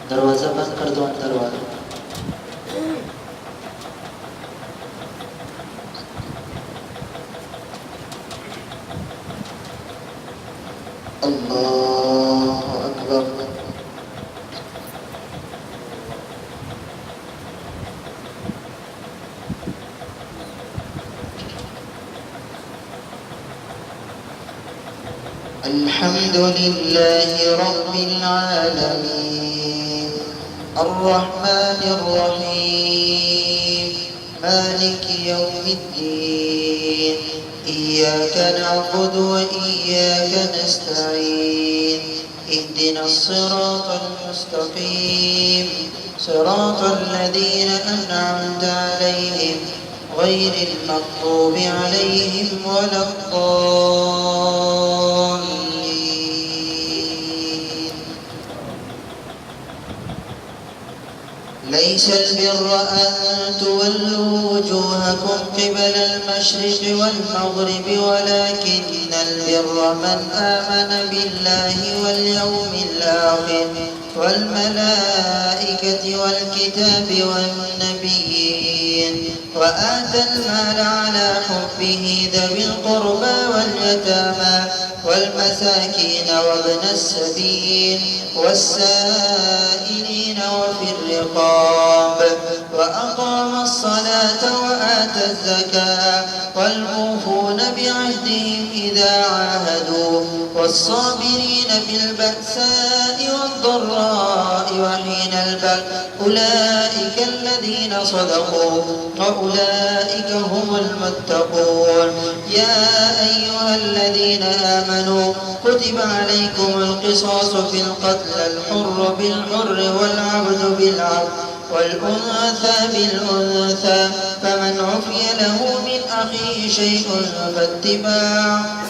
दरवाज़ा बंद कर दो अंदर वाला। अल्लाहु अकबर। अल्हम्दुलिल्लाहि रब्बिल आलमीन अर्रहमानिर रहीम मालिकि यौमिद्दीन इय्याका नअबुदु व इय्याका नस्तईन इहदिनस सिरातल मुस्तक़ीम सिरातल लज़ीना अनअमता अलैहिम गैरिल मग़्दूबि अलैहिम वलद्दाल्लीन। ليس البر أن تولوا وجوهكم قبل المشرق والمغرب ولكن البر من آمن بالله واليوم الآخر والملائكة والكتاب والنبيين وآتى المال على حبه ذوي القربى واليتامى والمساكين وابن السبيل والسائلين وفي الرقاب وأقام الصلاة وآتى الزكاة والموفون بعهدهم إذا عاهدوا والصابرين في البأساء والضراء وحين البأس أولئك الذين صدقوا وأولئك هم المتقون. يا أيها الذين آمنوا كتب عليكم القصاص في القتل الحر بالحر والعبد بالعبد والأنثى بالأنثى فمن عفي له من أخيه شيء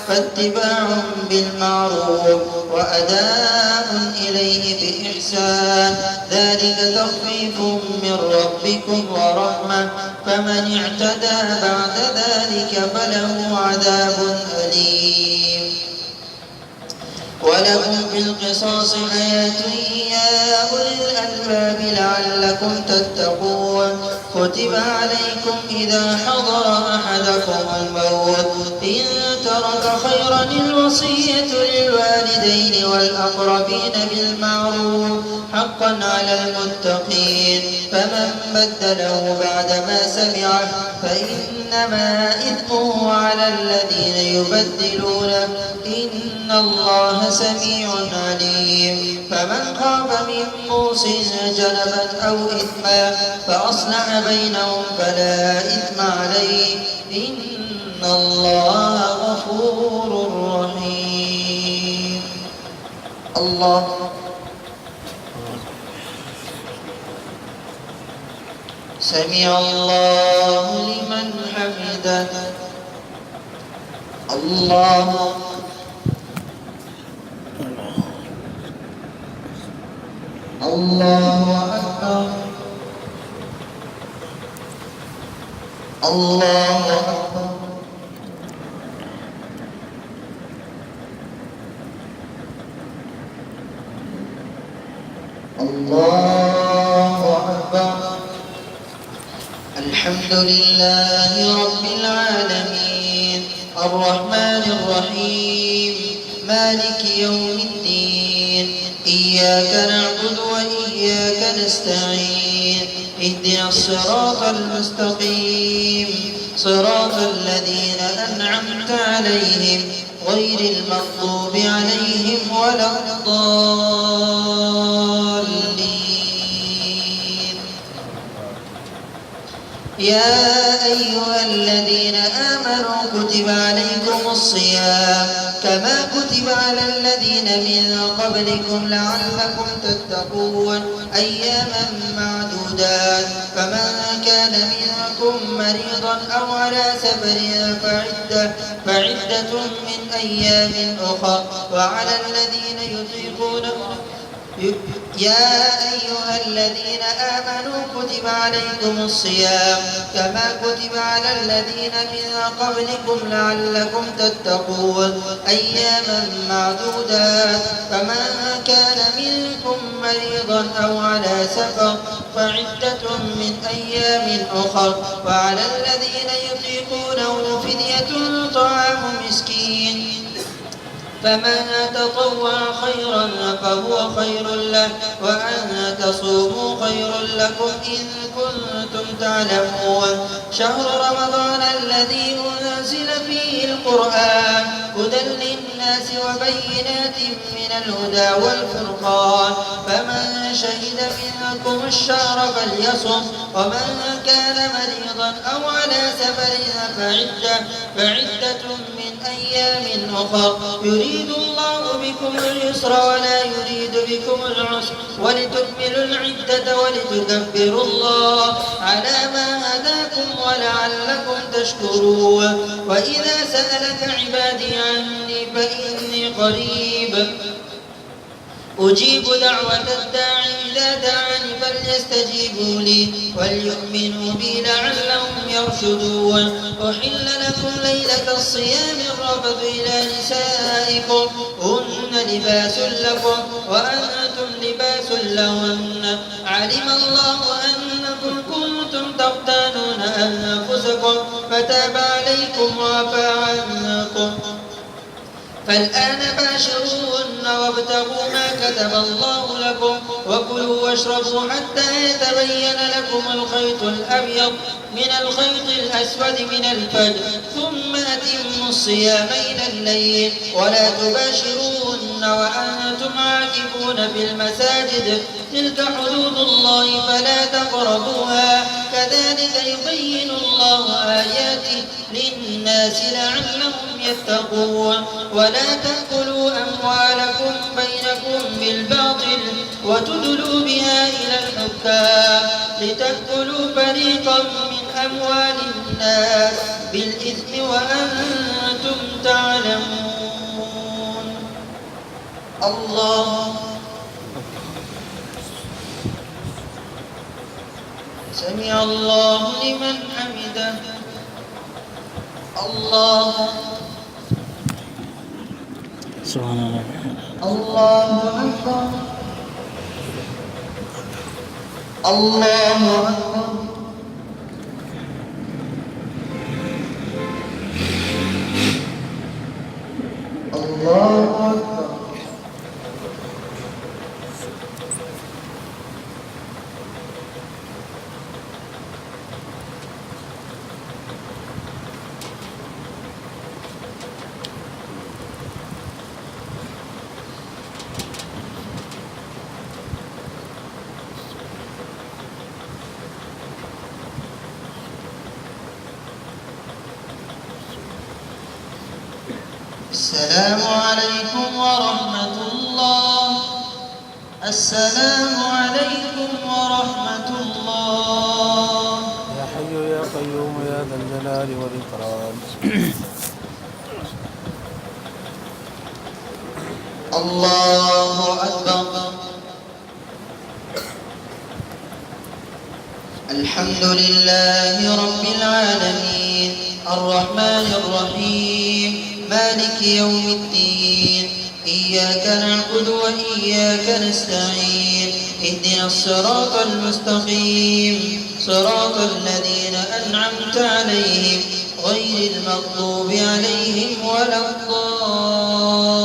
فاتباع بالمعروف وأداء إليه بإحسان ذلك تخفيف من ربكم ورحمة فمن اعتدى بعد ذلك فله عذاب أليم. ولكم في القصاص حياة يا أولي الألباب لعلكم تتقون. كتب عليكم إذا حضر أحدكم الموت إن ترك خيرا الوصية للوالدين والأقربين بالمعروف حقا على المتقين فمن بدله بعدما سمعه فإنما إثمه على الذين يبدلونه إن الله سميع عليم. فمن خاف من موص جنفا أو إثما فأصلح بينهم فلا إثم عليه إن الله غفور رحيم. الله سمع الله لمن حمده. الله الله أكبر. الله أكبر. الله أكبر. الحمد لله رب العالمين الرحمن الرحيم مالك يوم الدين إياك نعبد وإياك نستعين اهدنا الصراط المستقيم صراط الذين أنعمت عليهم غير المغضوب عليهم ولا الضالين. يا أيها الذين آمنوا كتب عليكم الصيام كما كتب على الذين من قبلكم لعلكم تتقون أياما معدودات فمن كان منكم مريضا أو على سفر فعدة من أيام أخرى وعلى الذين يطيقونه يا أيها الذين آمنوا كتب عليكم الصيام كما كتب على الذين من قبلكم لعلكم تتقون أياما معدودات فمن كان منكم مريضا أو على سفر فعدة من أيام أخر وعلى الذين يطيقونه فدية طعام مسكين فمن تطوع خيرا فهو خير له وأن تصوموا خير لكم إن كنتم تعلمون شهر رمضان الذي أنزل فيه القرآن هدى للناس وبينات من الهدى والفرقان فمن شهد منكم الشهر فليصم ومن كان مريضا أو على سفر فعدة من أيام أخر يريد الله بكم اليسر ولا يريد بكم العسر ولتكملوا العدة ولتكبروا الله على ما هداكم ولعلكم تشكرون وإذا سألك عبادي عني فإني قريب أجيب دعوة الداعي إذا دعاني فليستجيبوا لي وليؤمنوا بي لعلهم يرشدون أحل لكم ليلة الصيام الرفث إلى نسائكم هن لباس لكم وأنتم لباس لهن علم الله أنكم كنتم تختانون أنفسكم فتاب عليكم وعفى عنكم فالآن باشروهن وابتغوا ما كتب الله لكم وكلوا واشربوا حتى يتبين لكم الخيط الأبيض من الخيط الأسود من الفجر ثم أتموا الصيام إلى الليل ولا تباشروهن وأنتم عاكفون في المساجد تلك حدود الله فلا تقربوها كذلك يبين الله آياته للناس لعلهم يتقون ولا تأكلوا أموالكم بينكم بالباطل وتدلوا بها إلى الحكام لتأكلوا فريقا من أموال الناس بالإثم وأنتم تعلمون الله سمع الله لمن حمده الله سبحان الله أكبر الله أكبر الله أكبر السلام عليكم ورحمة الله السلام عليكم ورحمة الله يا حي يا قيوم يا ذا الجلال والإكرام الله أكبر الحمد لله رب العالمين الرحمن الرحيم مالك يوم الدين إياك نعبد وإياك نستعين اهدنا الصراط المستقيم صراط الذين أنعمت عليهم غير المغضوب عليهم ولا الضالين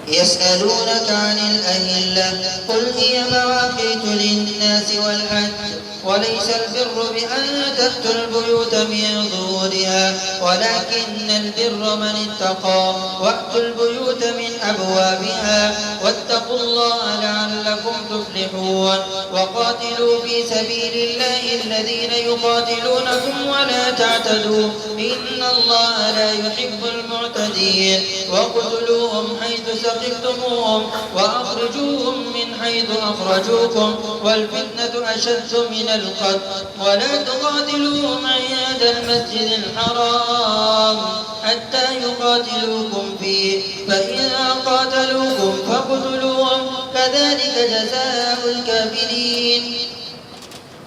يسألونك عن الأهلة قل هي مواقيت للناس والحج وليس البر بأن تأتوا البيوت من ظهورها ولكن البر من اتقى وأتوا البيوت من أبوابها واتقوا الله لعلكم تفلحون وقاتلوا في سبيل الله الذين يقاتلونكم ولا تعتدوا إن الله لا يحب المعتدين واقتلوهم حيث ثقفتموهم وأخرجوهم من حيث أخرجوكم والفتنة أشد من القتل ولا تقاتلوهم عند المسجد الحرام حتى يقاتلوكم فيه فإن قاتلوكم فاقتلوهم كذلك جزاء الكافرين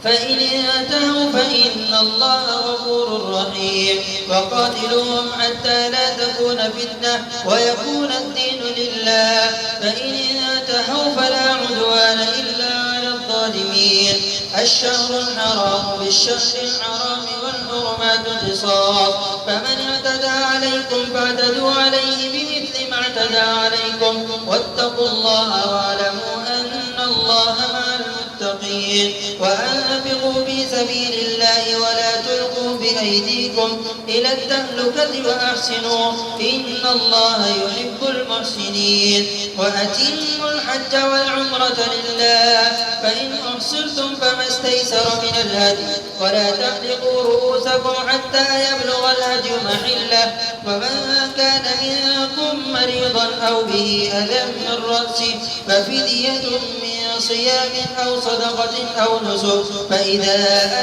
فإن انتهوا فإن الله غفور رحيم وقاتلوهم حتى لا تكون فتنة ويكون الدين لله فإن انتهوا فلا عدوان إلا على الظالمين الشهر الحرام بالشهر الحرام والحرمات قصاص فمن اعتدى عليكم فاعتدوا عليه بمثل ما اعتدى عليكم واتقوا الله واعلموا أن الله مع المتقين وأنفقوا في سبيل الله ولا تلقوا بأيديكم إلى التهلكة وأحسنوا إن الله يحب المحسنين وأتموا الحج والعمرة لله فإن أحصرتم فما استيسر من الهدي ولا تحلقوا رؤوسكم حتى يبلغ الهدي محله ومن كان منكم مريضا أو به أذى من رأسه ففدية من صيام أو صدقة أو نسك فإذا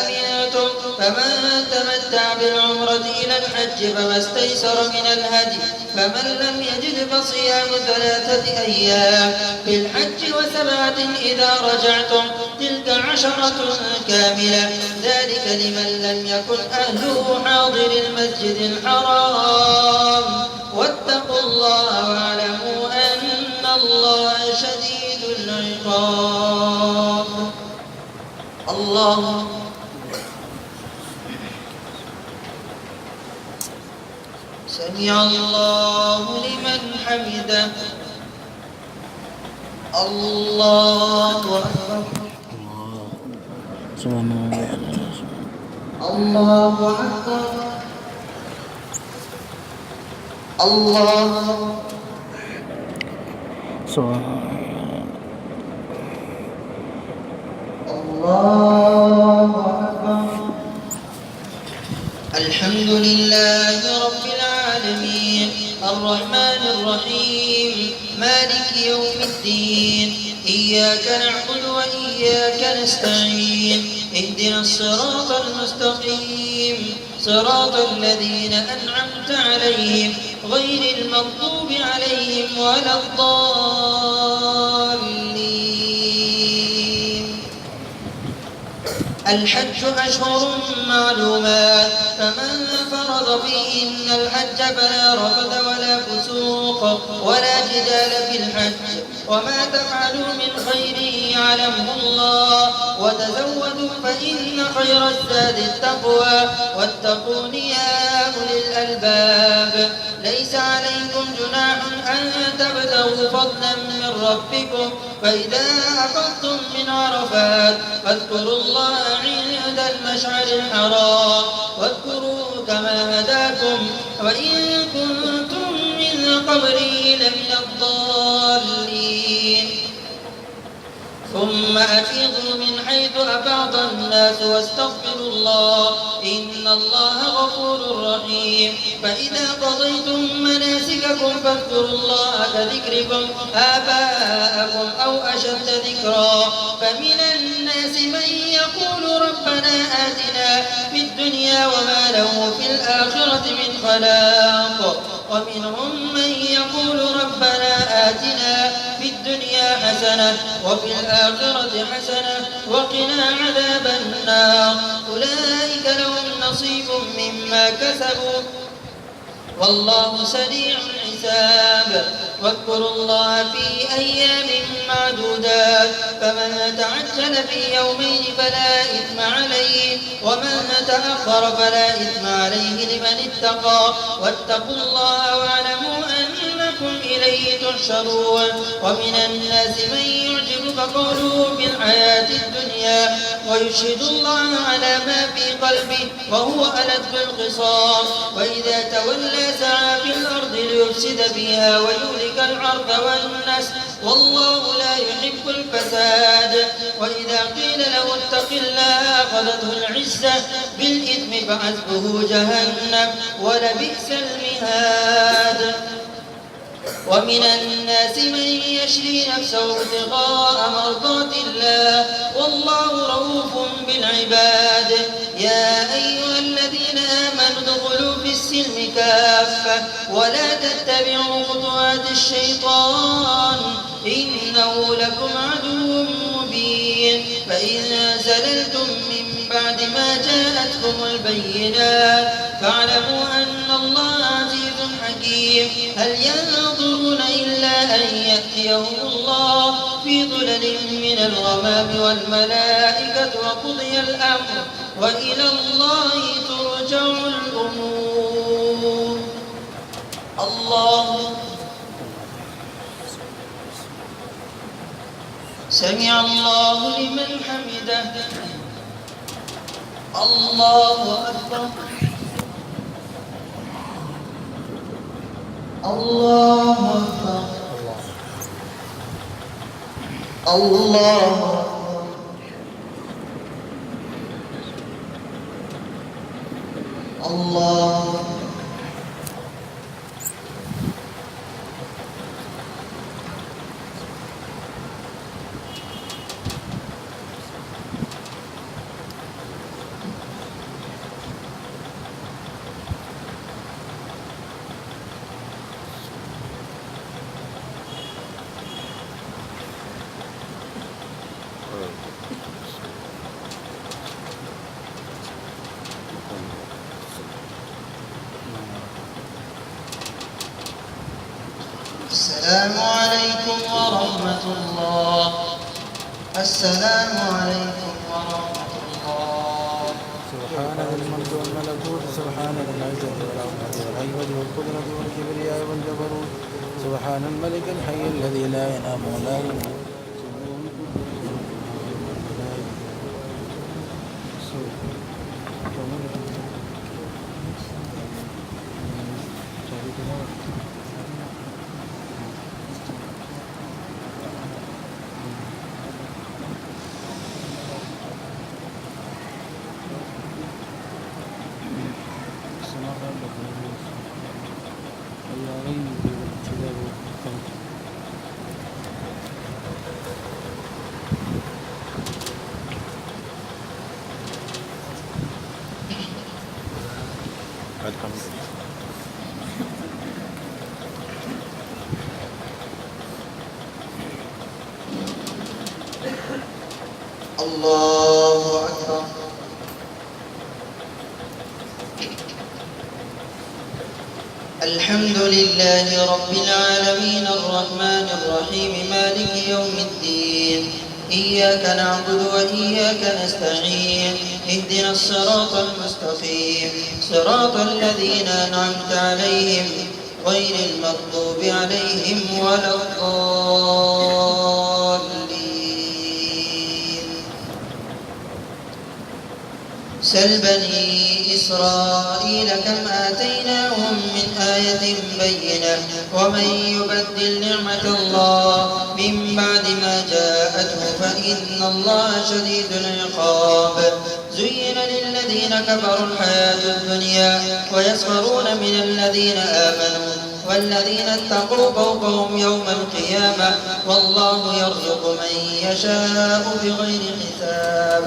أمنتم فمن تمتع بالعمرة إلى الحج فما استيسر من الهدي فمن لم يجد فصيام 3 أيام في الحج و7 إذا رجعتم تلك 10 كاملة ذلك لمن لم يكن أهله حاضر المسجد الحرام واتقوا الله واعلموا أن الله شديد العقاب الله سمع الله لمن حمده الله أكبر الله أكبر الله الله أكبر الحمد لله رب العالمين الرحمن الرحيم مالك يوم الدين إياك نعبد وإياك نستعين اهدنا الصراط المستقيم صراط الذين أنعمت عليهم غير المغضوب عليهم ولا الضالين الحج أشهر معلومات فمن فرض فيهن الحج فلا رفث ولا فسوق ولا جدال في الحج وما تفعلوا من خير يعلمه الله وتزودوا فإن خير الزاد التقوى واتقون يا أولي الألباب ليس عليكم جناح أن تبتغوا فضلا من ربكم فإذا أفضتم من عرفات فاذكروا الله عند المشعر الحرام واذكروا كما هداكم وإن كنتم من قبله لمن الضالين ثم أفيضوا من حيث أفاض الناس واستغفروا الله إن الله غفور رحيم فإذا قضيتم مناسككم فاذكروا الله كذكركم آباءكم أو أشد ذكرا فمن الناس من يقول ربنا آتنا في الدنيا وما له في الآخرة من خلاق ومنهم من يقول ربنا آتنا في الدنيا حسنة وفي الآخرة حسنة وقنا عذاب النار أولئك لهم نصيب مما كسبوا والله سريع الحساب واذكروا الله في أيام معدودات فمن تعجل في يومين فلا إثم عليه ومن تأخر فلا إثم عليه لمن اتقى واتقوا الله واعلموا أنكم إليه تحشرون ومن الناس من يعجبك قوله في الحياة الدنيا ويشهد الله على ما في قلبه وهو ألد الخصام وإذا تولى سعى في الأرض ليفسد فيها ويهلك الحرث والنسل والله لا يحب الفساد وإذا قيل له اتق الله أخذته العزة بالإثم فحسبه جهنم ولبئس المهاد ومن الناس من يشري نفسه ابتغاء مرضات الله والله رؤوف بالعباد يا أيها الذين آمنوا ادخلوا في السلم السلم كافة ولا تتبعوا خطوات الشيطان إنه لكم عدو مبين فإن زللتم من بعد ما جاءتكم البينات فاعلموا أن الله عزيز حكيم هل ينظرون إلا أن يأتيهم الله في ظلل من الغمام والملائكة وقضي الأمر وإلى الله ترجع الأمور. الله سمع الله لمن حمده. الله أكبر. الله أكبر. الله أكبر. الله السلام عليكم ورحمة الله. السلام عليكم ورحمة الله. سبحان ذي الملك والملكوت سبحان ذي العزة والعظمة والهيبة والقدرة والكبرياء والجبروت سبحان الملك الحي الذي لا ينام ولا يموت. الله أكبر. الحمد لله رب العالمين الرحمن الرحيم مالك يوم الدين إياك نعبد وإياك نستعين اهدنا الصراط المستقيم صراط الذين أنعمت عليهم غير المغضوب عليهم ولا الضالين. سل بني إسرائيل كم آتيناهم من آية بينة ومن يبدل نعمة الله من بعد ما جاءته فإن الله شديد العقاب. زين للذين كفروا الحياة الدنيا ويسخرون من الذين آمنوا والذين اتقوا فوقهم يوم القيامة والله يرزق من يشاء بغير حساب.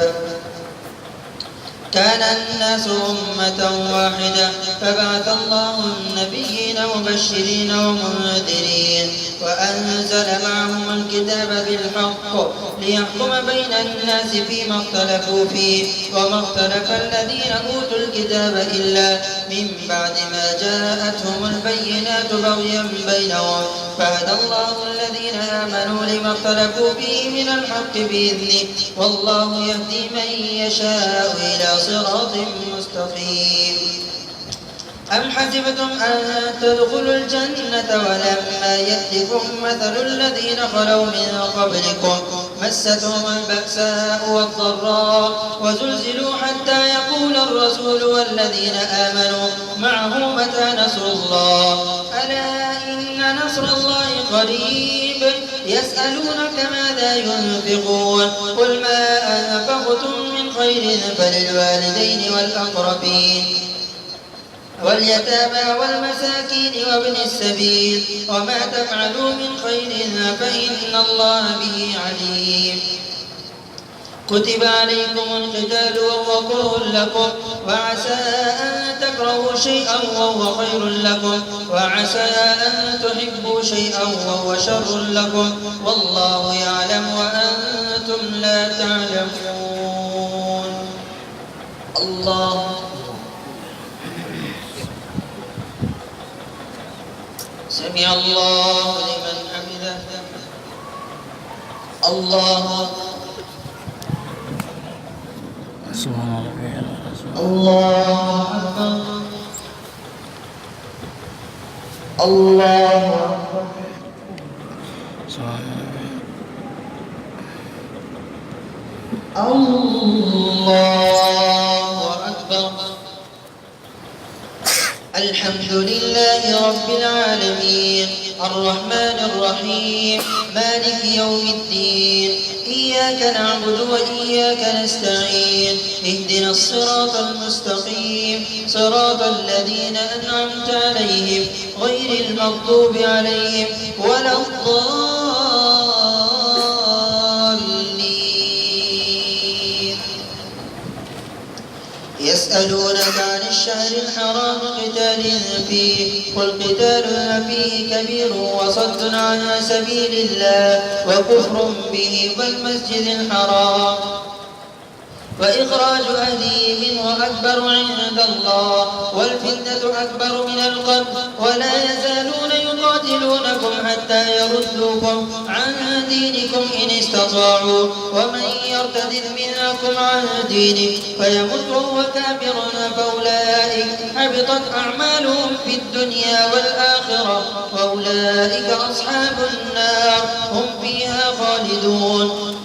كان الناس أمة واحدة فبعث الله النبيين مبشرين ومنذرين وأنزل معهم الكتاب بالحق ليحكم بين الناس فيما اختلفوا فيه وما اختلف الذين أوتوا الكتاب إلا من بعد ما جاءتهم البينات بغيا بينهم فهدى الله الذين آمنوا لما اختلفوا فيه من الحق بإذنه والله يهدي من يشاء إلى صراط مستقيم. أم حسبتم أن تدخلوا الجنة ولما يأتكم مثل الذين خلوا من قبلكم مستهم البأساء والضراء وزلزلوا حتى يقول الرسول والذين آمنوا معه متى نصر الله ألا إن نصر الله قريب. يسألونك ماذا ينفقون قل ما أنفقتم من خير فللوالدين والأقربين واليتامى والمساكين وابن السبيل وما تفعلوا من خير فإن الله به عليم. كتب عليكم القتال وهو كره لكم وعسى أن تكرهوا شيئا وهو خير لكم وعسى أن تحبوا شيئا وهو شر لكم والله يعلم وأنتم لا تعلمون. الله سمع الله لمن حمده. الله سبحان الله. الله أكبر. الله أكبر. الله أكبر. الحمد لله رب العالمين الرحمن الرحيم مالك يوم الدين إياك نعبد وإياك نستعين اهدنا الصراط المستقيم صراط الذين أنعمت عليهم غير المغضوب عليهم ولا الضالين. يسألونك عن الشهر الحرام قتال فيه قل قتال فيه كبير وصد عن سبيل الله وكفر به والمسجد الحرام وإخراج أهله منه أكبر عند الله والفتنة أكبر من القتل ولا يزالون يقاتلونكم حتى يردوكم عن دينكم إن استطاعوا ومن يرتد منكم عن دينه فيمت وهو كافر فأولئك حبطت أعمالهم في الدنيا والآخرة وأولئك أصحاب النار هم فيها خالدون.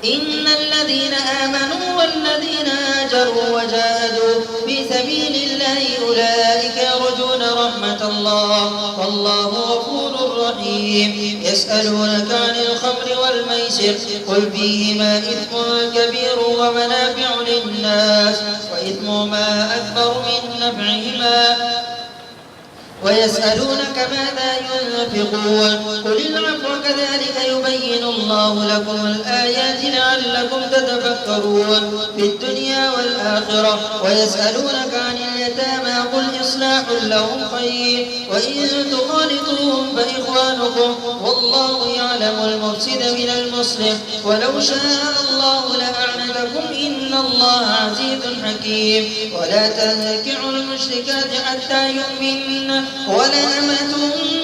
إن الذين آمنوا والذين هاجروا وجاهدوا في سبيل الله أولئك يرجون رحمة الله والله غفور رحيم. يسألونك عن الخمر والميسر قل فيهما إثم كبير ومنافع للناس وإثمهما أكبر من نفعهما ويسألونك ماذا ينفقون قل العفو كذلك يبين الله لكم الآيات لعلكم تتفكرون في الدنيا والآخرة. ويسألونك عن اليتامى قل إصلاح لهم خير وإن تخالطوهم فإخوانكم والله يعلم المفسد من المصلح ولو شاء الله لأعنتكم إن الله عزيز حكيم. ولا تنكحوا المشركات حتى يؤمنن ولأمة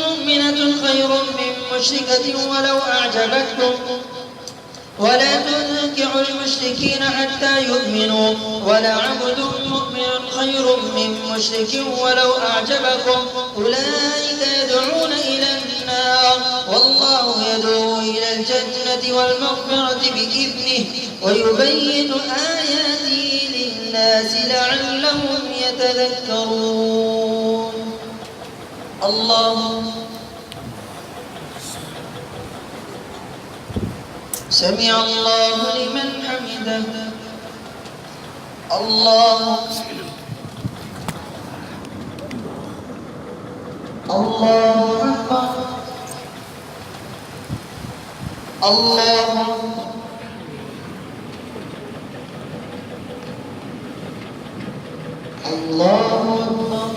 مؤمنة خير من مشركة ولو أعجبتكم ولا تنكحوا المشركين حتى يؤمنوا ولعبد مؤمن خير من مشرك ولو أعجبكم أولئك يدعون إلى النار والله يدعو إلى الجنة والمغفرة بإذنه ويبين آياته للناس لعلهم يتذكرون. الله سمع الله لمن حمده. الله الله أكبر. الله الله أكبر.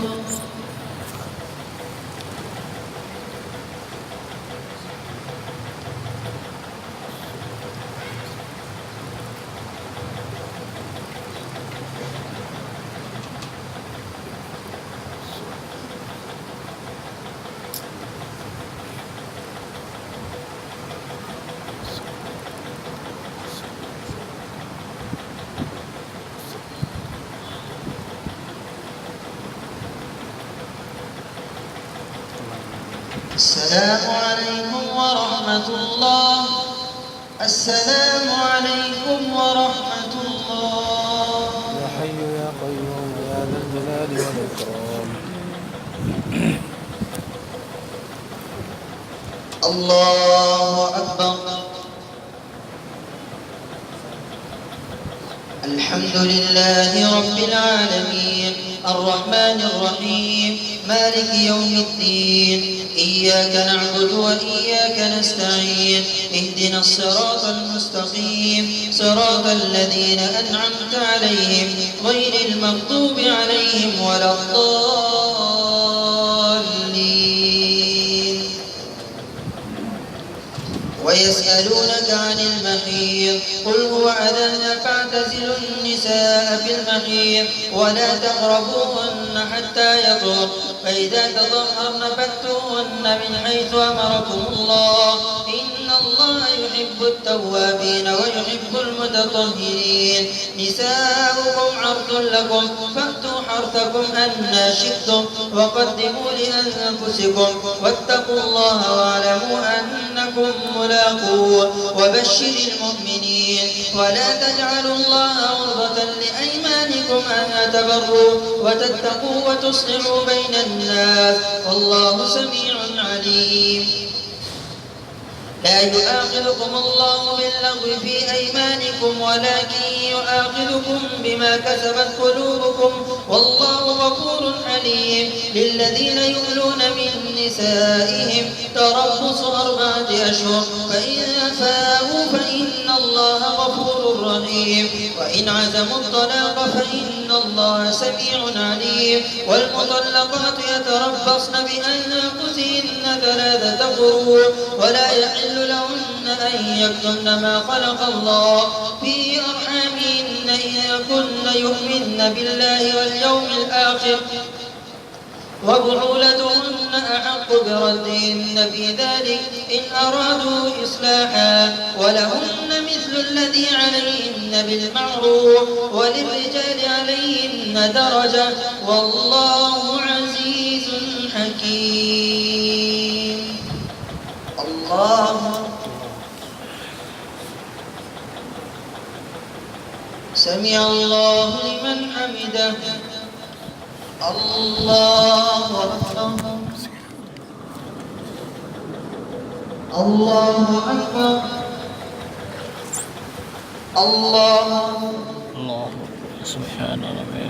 السلام عليكم ورحمة الله. السلام عليكم ورحمة الله. يا حي يا قيوم يا ذا الجلال والإكرام. الله أكبر. الحمد لله رب العالمين الرحمن الرحيم مالك يوم الدين إياك نعبد وإياك نستعين اهدنا الصراط المستقيم صراط الذين أنعمت عليهم غير المغضوب عليهم ولا الضالين. ويسألونك عن المحيض قل هو أذى فاعتزلوا النساء في المحيض ولا تقربوهن حتى يطهرن فإذا تطهرن فأتوهن من حيث أمركم الله إن الله يحب التوابين ويحب المتطهرين. نساؤكم حرث لكم فأتوا حرثكم أنى شئتم وقدموا لأنفسكم واتقوا الله واعلموا أنكم ملاقوه وبشر المؤمنين. ولا تجعلوا الله عرضة لأيمانكم أن تبروا وتتقوا وتصلحوا بين الناس والله سميع عليم. لا يؤاخذكم الله باللغو في أيمانكم ولكن يؤاخذكم بما كسبت قلوبكم والله غفور حليم. للذين يؤلون من نسائهم تربص 4 أشهر فإن فاءوا فإن الله غفور رحيم وإن عزموا الطلاق فإن الله سميع عليم. والمطلقات يتربصن بأنفسهن 3 قروء ولا يحل لهن أن يكتمن ما خلق الله في أرحامهن إن كن يؤمن بالله واليوم الآخر وبعولتهن أحق بردهن في ذلك إن أرادوا إصلاحا ولهن مثل الذي عليهن بالمعروف وللرجال عليهن درجة والله عزيز حكيم. الله سمع الله لمن حمده. الله أكبر. الله أكبر. الله سبحان ربي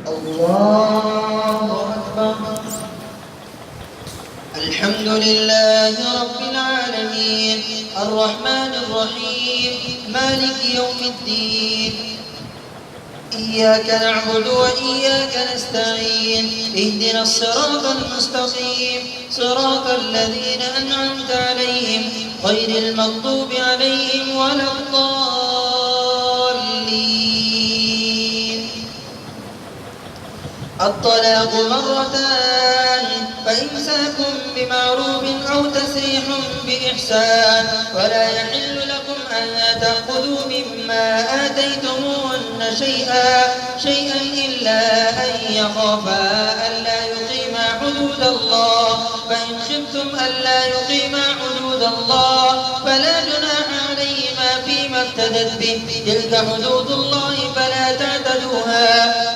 الله أكبر. الحمد لله رب العالمين الرحمن الرحيم مالك يوم الدين إياك نعبد وإياك نستعين اهدنا الصراط المستقيم صراط الذين أنعمت عليهم غير المغضوب عليهم ولا الضالين. الطلاق 2 فإمساك بمعروف أو تسريح بإحسان ولا يحل لكم أن تأخذوا مما آتيتموهن شيئا إلا أن يخافا ألا يقيما حدود الله فإن خفتم ألا يقيما حدود الله فلا جناح عليهما فيما افتدت به تلك حدود الله فلا تعتدوها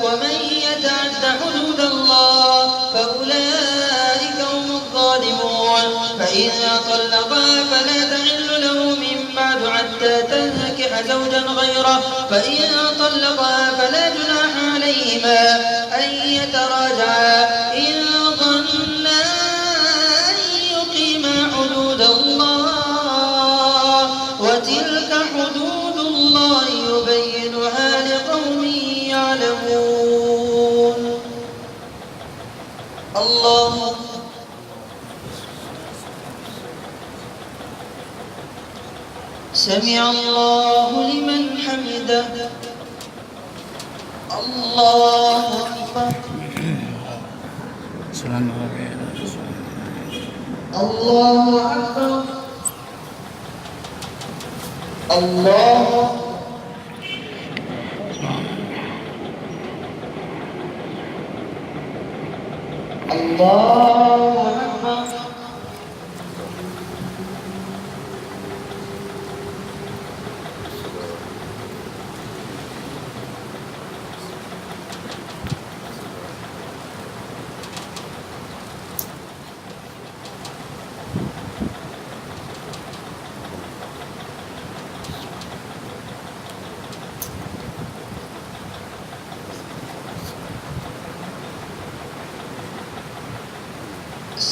ومن يتعد حدود الله فأولئك هم الظالمون. فإن طلقها فلا تحل له من بعد حتى تنكح زوجا غيره فإن طلقها فلا جناح عليهما أن يتراجعا إن ظنا أن يقيما حدود الله وتلك حدود الله يبينها لقوم يعلمون. الله سمع الله لمن حمده. الله أكبر. الله أكبر. الله أكبر.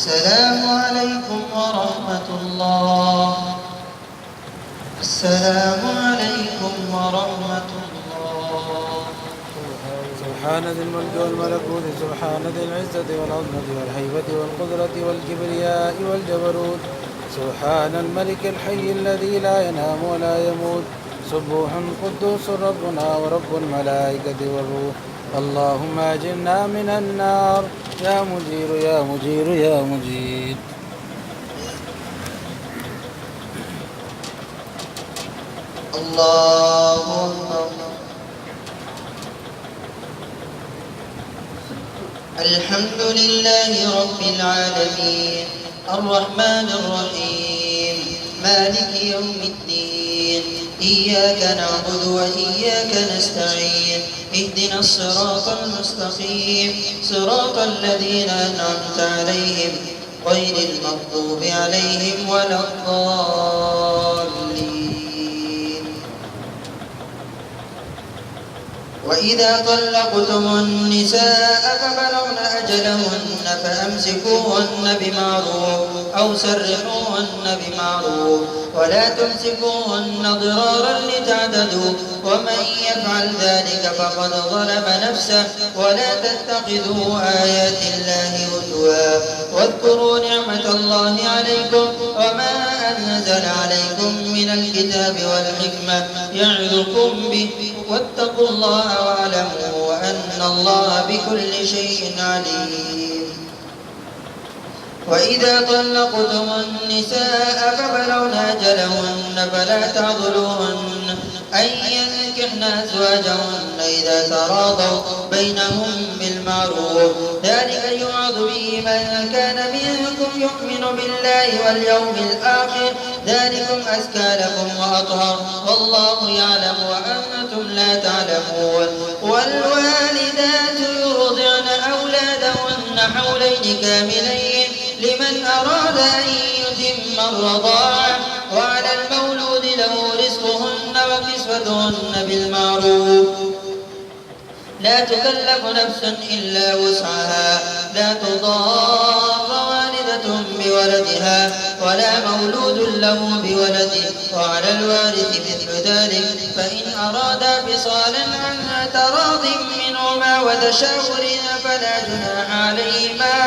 السلام عليكم ورحمة الله. السلام عليكم ورحمة الله. سبحان ذي الملك والملكوت، سبحان ذي العزة والعظمة والهيبة والقدرة والكبرياء والجبروت، سبحان الملك الحي الذي لا ينام ولا يموت، سبوح قدوس ربنا ورب الملائكة والروح. اللهم أجرنا من النار، يا مجير يا مجير يا مجير. الله أكبر. الحمد لله رب العالمين، الرحمن الرحيم، مالك يوم الدين، إياك نعبد وإياك نستعين، اهدنا الصراط المستقيم، صراط الذين أنعمت عليهم غير المغضوب عليهم ولا الضالين. وإذا طلقتم النساء فبلغن أجلهن فأمسكوهن بمعروف أو سرحوهن بمعروف، ولا تمسكوهن ضرارا لتعتدوا، ومن يفعل ذلك فقد ظلم نفسه. ولا تتخذوا آيات الله هزوا، واذكروا نعمة الله عليكم وما أنزل عليكم من الكتاب والحكمة يعظكم به، واتقوا الله واعلموا أن الله بكل شيء عليم. وإذا طلقتم النساء فبلغن أجلهن فلا تعضلوهن أن ينكحن أزواجهن إذا تراضوا بينهم بالمعروف، ذلك يوعظ به من كان منكم يؤمن بالله واليوم الآخر، ذلكم أزكى لكم وأطهر، والله يعلم وأنتم لا تعلمون. والوالدات يرضعن أولادهن حولين كاملين لمن أراد أن يتم الرضاعة، وعلى المولود له رزقهن وكسوتهن بالمعروف، لا تكلف نفس إلا وسعها، لا تضار والدة بولدها ولا مولود له بولده، وعلى الوارث مثل ذلك، فإن أرادا فصالا عن تراض منهما وتشاور فلا جناح عليهما.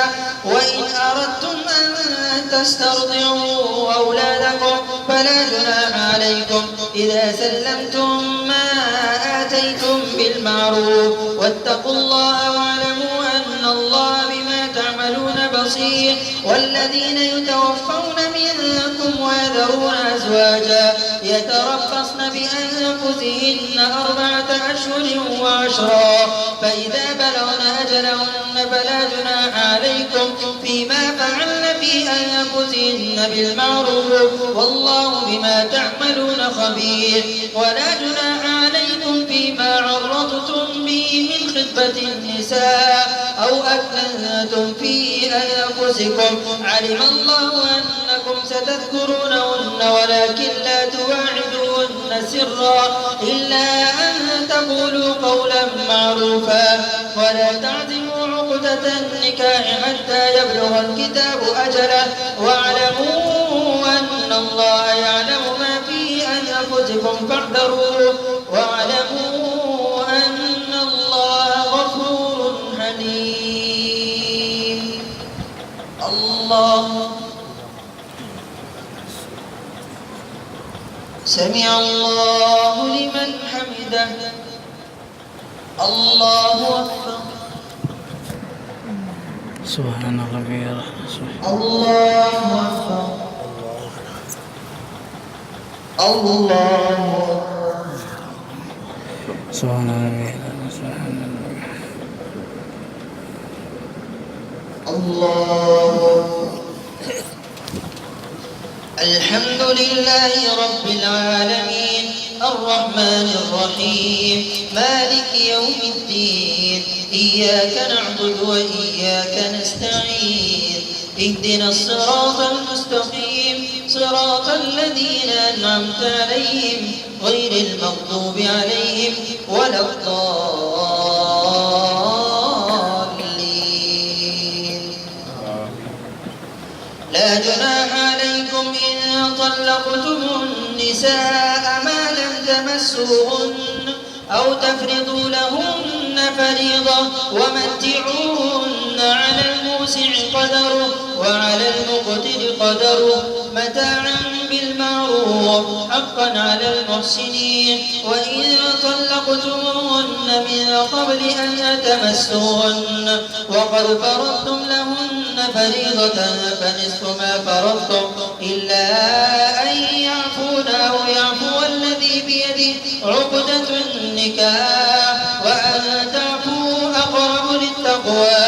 وإن أردتم أن تسترضعوا أولادكم فلا جناح عليكم إذا سلمتم ما آتيتم بالمعروف، واتقوا الله واعلموا أن الله بما تعملون بصير. والذين يتوفون منكم ويذرون أزواجا يتربصن بأنفسهن 4 أشهر و10، فإذا بلغن أجلهن فلا جناح عليكم فيما فعلن في أنفسهن بالمعروف، والله بما تعملون خبير. ولا جناح عليكم فيما عرضتم به من خطبة النساء أو أكننتم في أنفسكم، علم الله أنكم ستذكرونهن ولكن لا تواعدوهن سرا إلا أن تقولوا قولا معروفا. ولا تعزموا عقدة النكاح حتى يبلغ الكتاب أجله، واعلموا أن الله يعلم ما في أنفسكم فاحذروه، واعلموا أن الله غفور حليم. الله سمع الله لمن حمده. الله أكبر. سبحان ربي الله أكبر. الله سبحان ربي الله. الحمد لله رب العالمين، الرحمن الرحيم، مالك يوم الدين، إياك نعبد وإياك نستعين، اهدنا الصراط المستقيم، صراط الذين أنعمت عليهم غير المغضوب عليهم ولا الضالين. طلقتم النساء ما لم تمسوهن أو تفرضوا لهن فريضة ومتعوهن على الموسع قدره وعلى المقتر قدره متاعا بالمعروف حقا على المحسنين. وإن طلقتموهن من قبل أن تمسوهن وقد فرضتم لهن فريضة فنصف ما فرضتم إلا أن يعفون أو يعفو الذي بيده عقدة النكاح وأن تعفوا أقرب للتقوى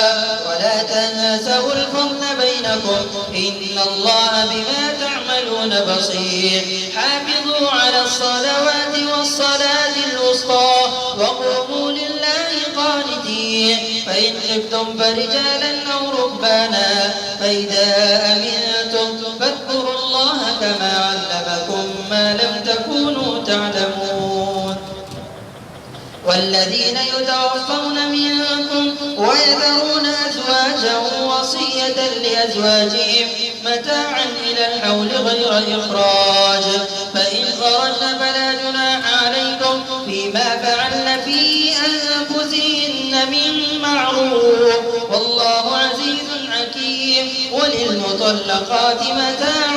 ولا تنسوا الفضل بينكم إن الله بما تعملون بصير. حافظوا على الصلوات والصلاة الوسطى وقوموا لله قانتين. فإن خفتم فرجالا أو ركبانا فإذا أمنتم فاذكروا الله كما علمكم ما لم تكونوا تعلمون. والذين يتوفون منكم ويذرون أزواجا وصية لأزواجهم متاعا إلى الحول غير إخراج فإن خرجن فلا جناح عليكم فيما فعلن في أنفسهن من معروف والله عزيز حكيم. وللمطلقات متاع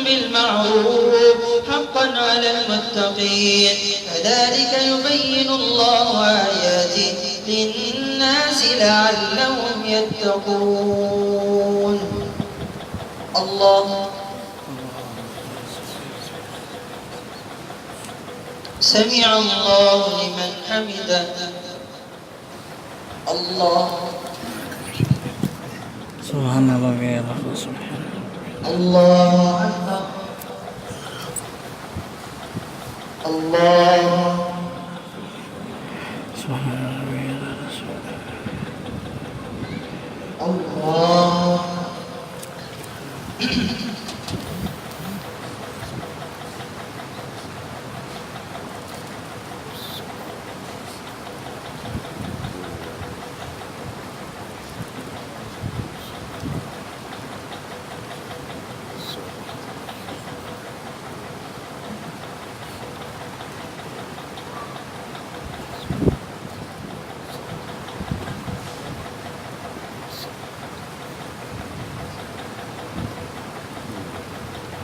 بالمعروف حقا على المتقين كذلك يبين الله آياته للناس لعلهم يتقون. الله سمع الله لمن حمده. الله سبحان الله يا رب سبحان الله أكبر. الله سبحان الله يا رب الله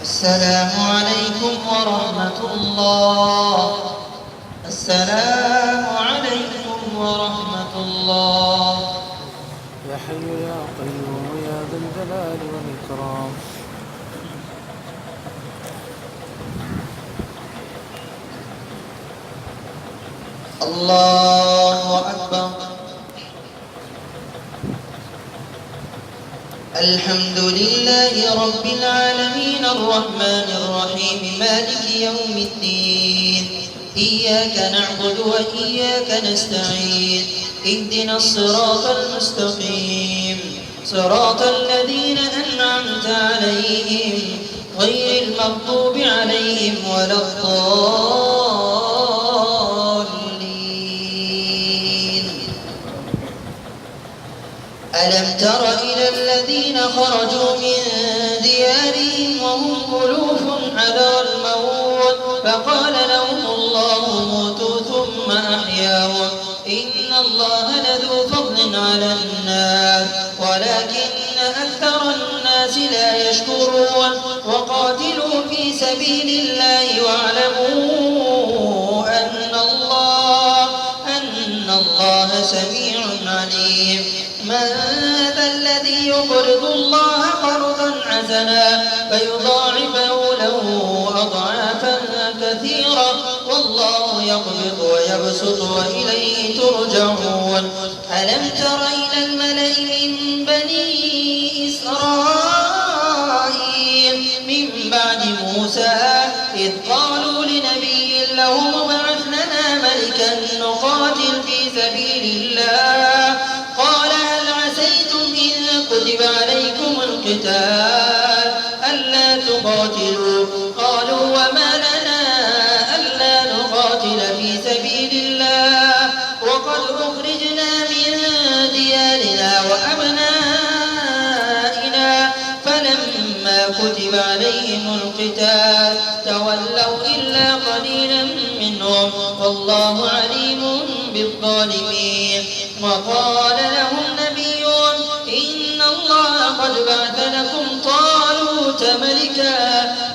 السلام عليكم ورحمة الله. السلام عليكم ورحمة الله. يا حي يا قيوم يا ذا الجلال والإكرام. الله أكبر. الحمد لله رب العالمين الرحمن الرحيم مالك يوم الدين إياك نعبد وإياك نستعين اهدنا الصراط المستقيم صراط الذين أنعمت عليهم غير المغضوب عليهم ولا الضالين. ألم تر إلى الذين خرجوا من ديارهم وهم ألوف حذر الموت فقال لهم الله موتوا ثم أحياهم إن الله لذو فضل على الناس ولكن أكثر الناس لا يشكرون. وقاتلوا في سبيل الله واعلموا أن الله سميع عليم. من ذا الذي يقرض الله قرضا حسنا فيضاعفه له أضعافا كثيرة والله يقبض ويبسط وإليه ترجعون. ألم تر إلى الملأ من بني إسرائيل من بعد موسى إذ قالوا لنبي له ابعث لنا ملكا نقاتل في سبيل الله قال هل عسيتم إن كتب عليكم القتال ألا تقاتلوا قالوا وما لنا ألا نقاتل في سبيل الله وقد أخرجنا من ديارنا كتب عليهم القتال تولوا إلا قليلا منهم والله عليم بالظالمين. وقال لهم نبيهم إن الله قد بعث لكم طالوت ملكا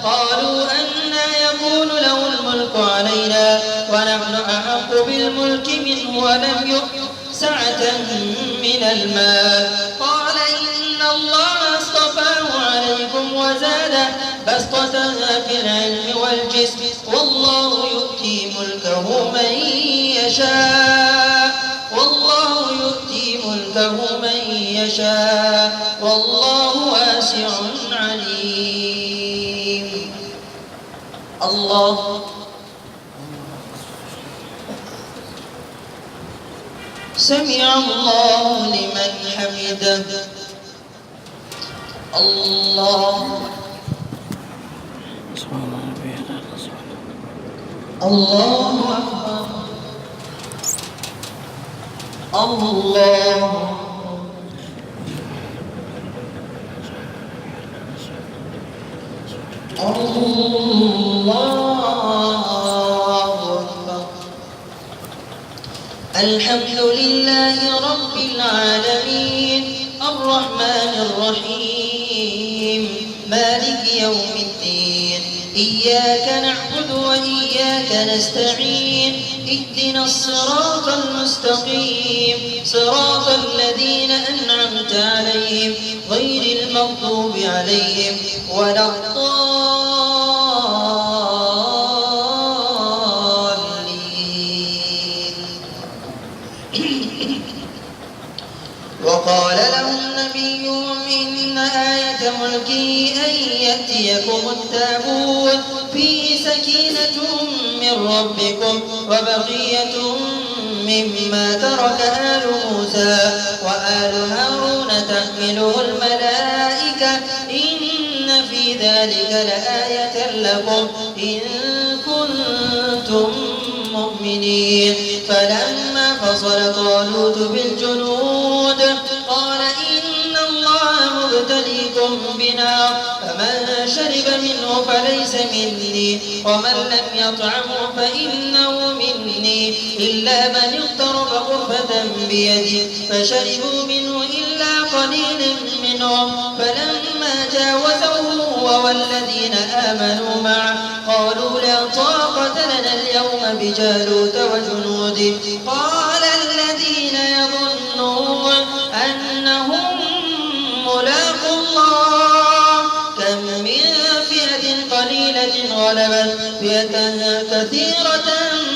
قالوا أنى يكون له الملك علينا ونحن أحق بالملك منه ولم يؤت سعة من المال قال إن الله اصطفاه عليكم وزاده بسطة في العلم والجسم والله يؤتي ملكه من يشاء والله واسع عليم. الله سمع الله لمن حمده. الله الله أكبر. الله الحمد لله رب العالمين الرحمن الرحيم مالك يوم الدين إياك نعبد وإياك نستعين اهدنا الصراط المستقيم صراط الذين أنعمت عليهم غير المغضوب عليهم ولا الضالين. وقال لهم نبيهم إن آية ملكه أن يأتيكم التابوت فيه سكينة من ربكم وبقية مما ترك آل موسى وآل هارون تحمله الملائكة إن في ذلك لآية لكم إن كنتم مؤمنين. فلما فصل طالوت بالجنود قال إن الله مبتليكم بنار فمن شرب منه فليس مني ومن لم يطعمه فإنه مني إلا من اغترف غرفة بيده فشربوا منه إلا قليل منهم فلما جاوزه هو والذين آمنوا معه قالوا لا طاقة لنا اليوم بجالوت وجنوده قال الذين يظنون أنهم ملاقو الله كم من فئة قليلة غلبت فئة كثيرة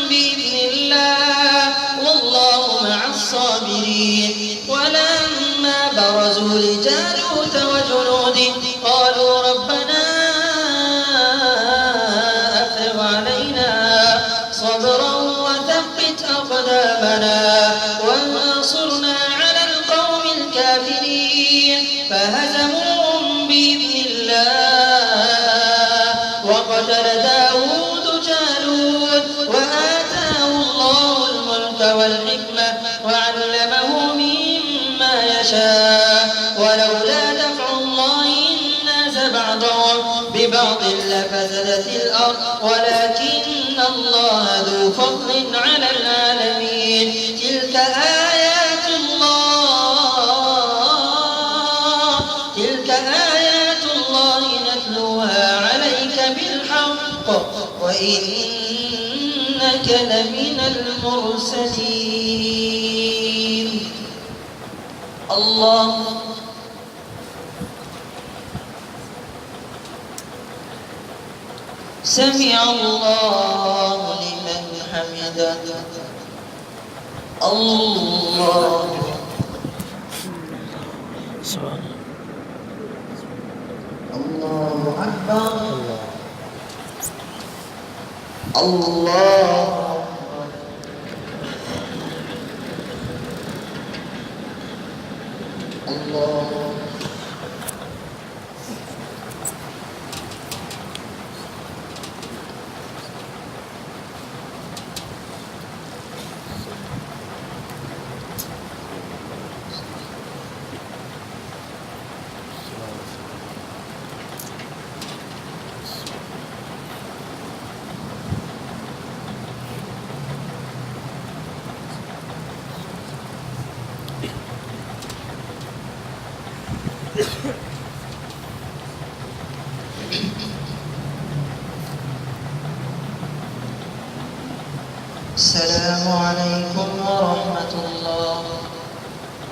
بإذن الله والله مع الصابرين. ولما برزوا لجالوت وجنوده قالوا ربنا أفرغ علينا صبرا وثبت أقدامنا وانصرنا على القوم الكافرين. فهزموهم بإذن الله وقتل داود جالوت وآتاه الله الملك والحكمة وعلمه مما يشاء ولولا دفع الله الناس بعضهم ببعض لفسدت الأرض ولكن الله ذو فضل على العالمين. تلك آيات الله نتلوها عليك بالحق وإنك لمن المرسلين. الله سمع الله لمن حمده. الله الله أكبر. الله الله السلام عليكم ورحمة الله.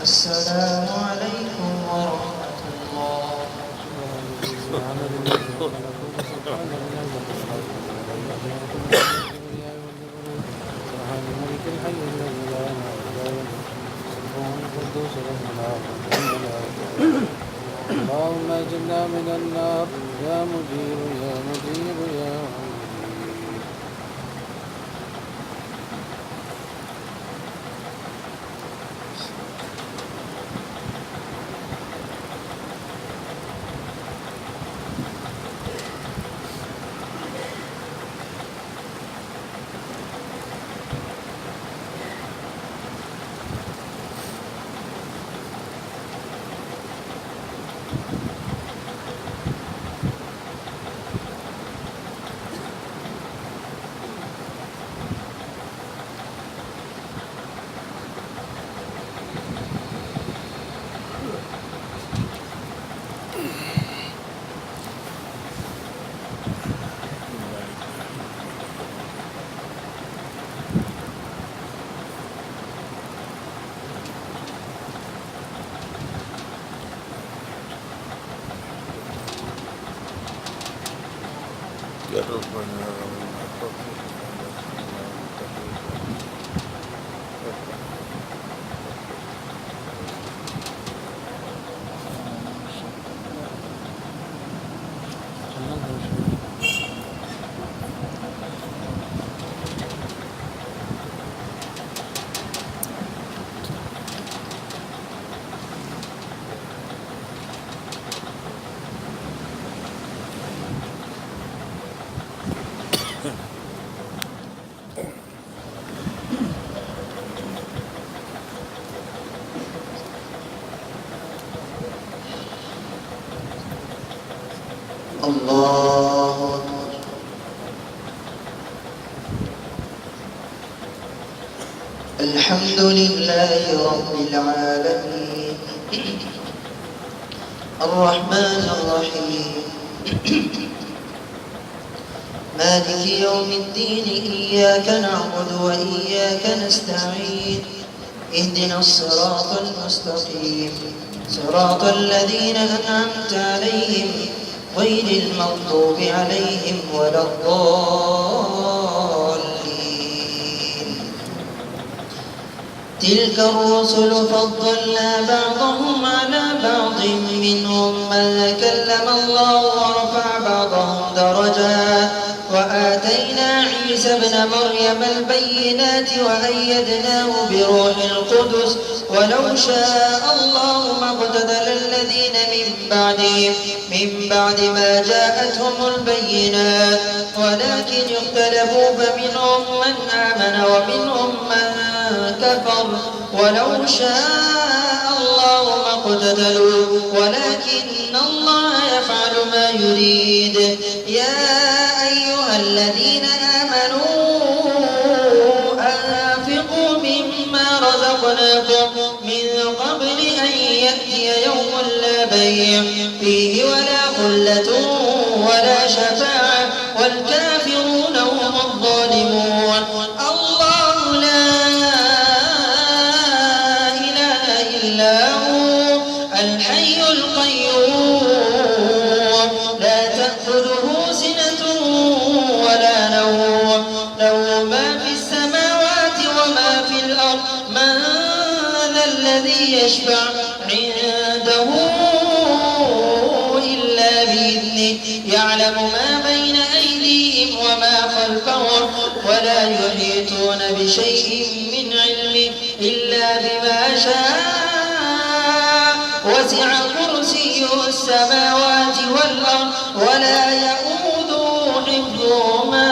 السلام عليكم ورحمة الله. اللهم اجرنا من النار يا مجير يا مجير يا مجير. يا ربنا الله أكبر. الحمد لله رب العالمين الرحمن الرحيم مالك يوم الدين. إياك نعبد وإياك نستعين. اهدنا الصراط المستقيم صراط الذين أنعمت عليهم غير المغضوب عليهم ولا الضالين. تلك الرسل فضلنا بعضهم على بعض منهم من كلم الله ورفع بعضهم درجات وآتينا عيسى ابن مريم البينات وأيدناه بروح القدس ولو شاء الله ما اقتتل الذين من بعد ما جاءتهم البينات ولكن اختلفوا فمنهم من آمن ومنهم من كفر ولو شاء الله ما اقتتلوا ولكن الله يفعل ما يريد. يا أيها الذين آمنوا أنفقوا مما رزقناكم من قبل أن يأتي يوم لا بيع فيه ولا خلة ولا شفاعة والكافرون هم الظالمون. الله لا إله إلا هو الحي القيوم لا تأخذه سنة ولا نوم له ما في السماوات وما في الأرض. من ذا الذي يشفع عنده إلا بإذنه يعلم ما بين أيديهم وما خلفهم ولا يحيطون بشيء من علمه إلا بما شاء وسع كرسيه السماوات والأرض ولا يؤوده حفظهما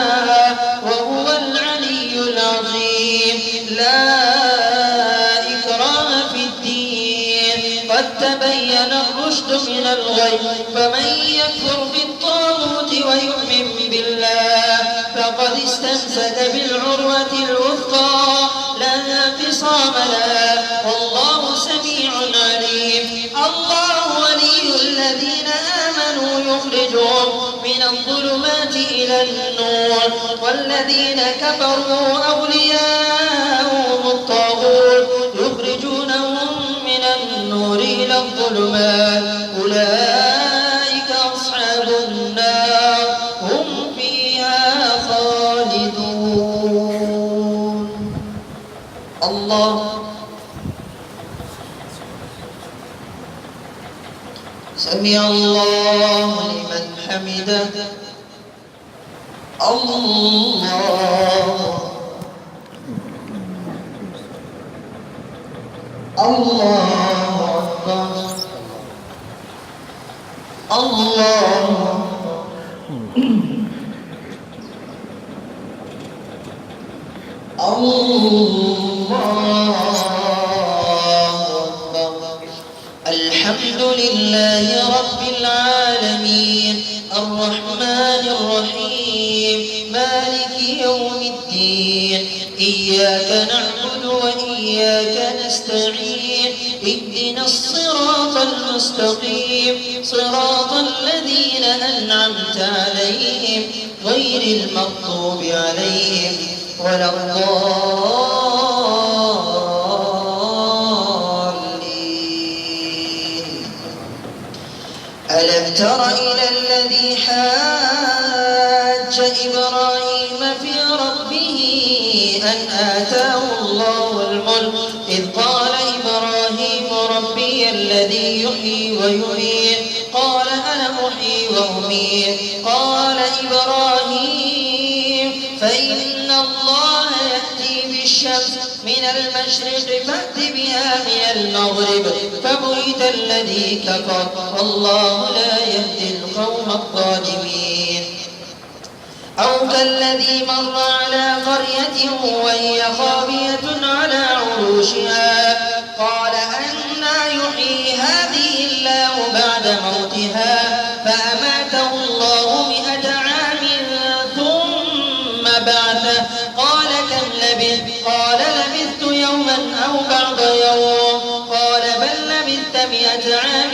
وهو العلي العظيم. لا إكراه في الدين قد تبين الرشد من الغي فمن يكفر بالطاغوت ويؤمن بالله فقد استمسك بالعروة الوثقى لا انفصام لها والله سميع عليم. الله ولي الذين آمنوا يخرجهم من الظلمات إلى النور والذين كفروا أولياءهم الطاغوت يخرجونهم من النور إلى الظلمات أولئك أصحاب النار هم فيها خالدون. الله سمع الله لمن حمده. الله أكبر. الله أكبر. الحمد لله رب العالمين الرحمن الرحيم مالك يوم الدين إياك نعبد وإياك نستعين اهدنا الصراط المستقيم صراط الذين أنعمت عليهم غير المغضوب عليهم ولا الضالين. ألم تر إلى الذي حاج إبراهيم في ربه أن آتاه الله الملك إذ قال إبراهيم ربي الذي يحيي ويميت قال أنا أحيي وأميت قال إبراهيم فإن الله يأتي بالشمس من المشرق فأت بها من المغرب فبهت الذي كفر والله لا يهدي القوم الظالمين. أو كالذي مر على قرية وهي خاوية على عروشها قال أنى يحيي هذه الله بعد موتها فأماته الله 100 عام ثم بعثه قال كم لبثت قال لبثت يوما أو بعض يوم قال بل لبثت 100 عام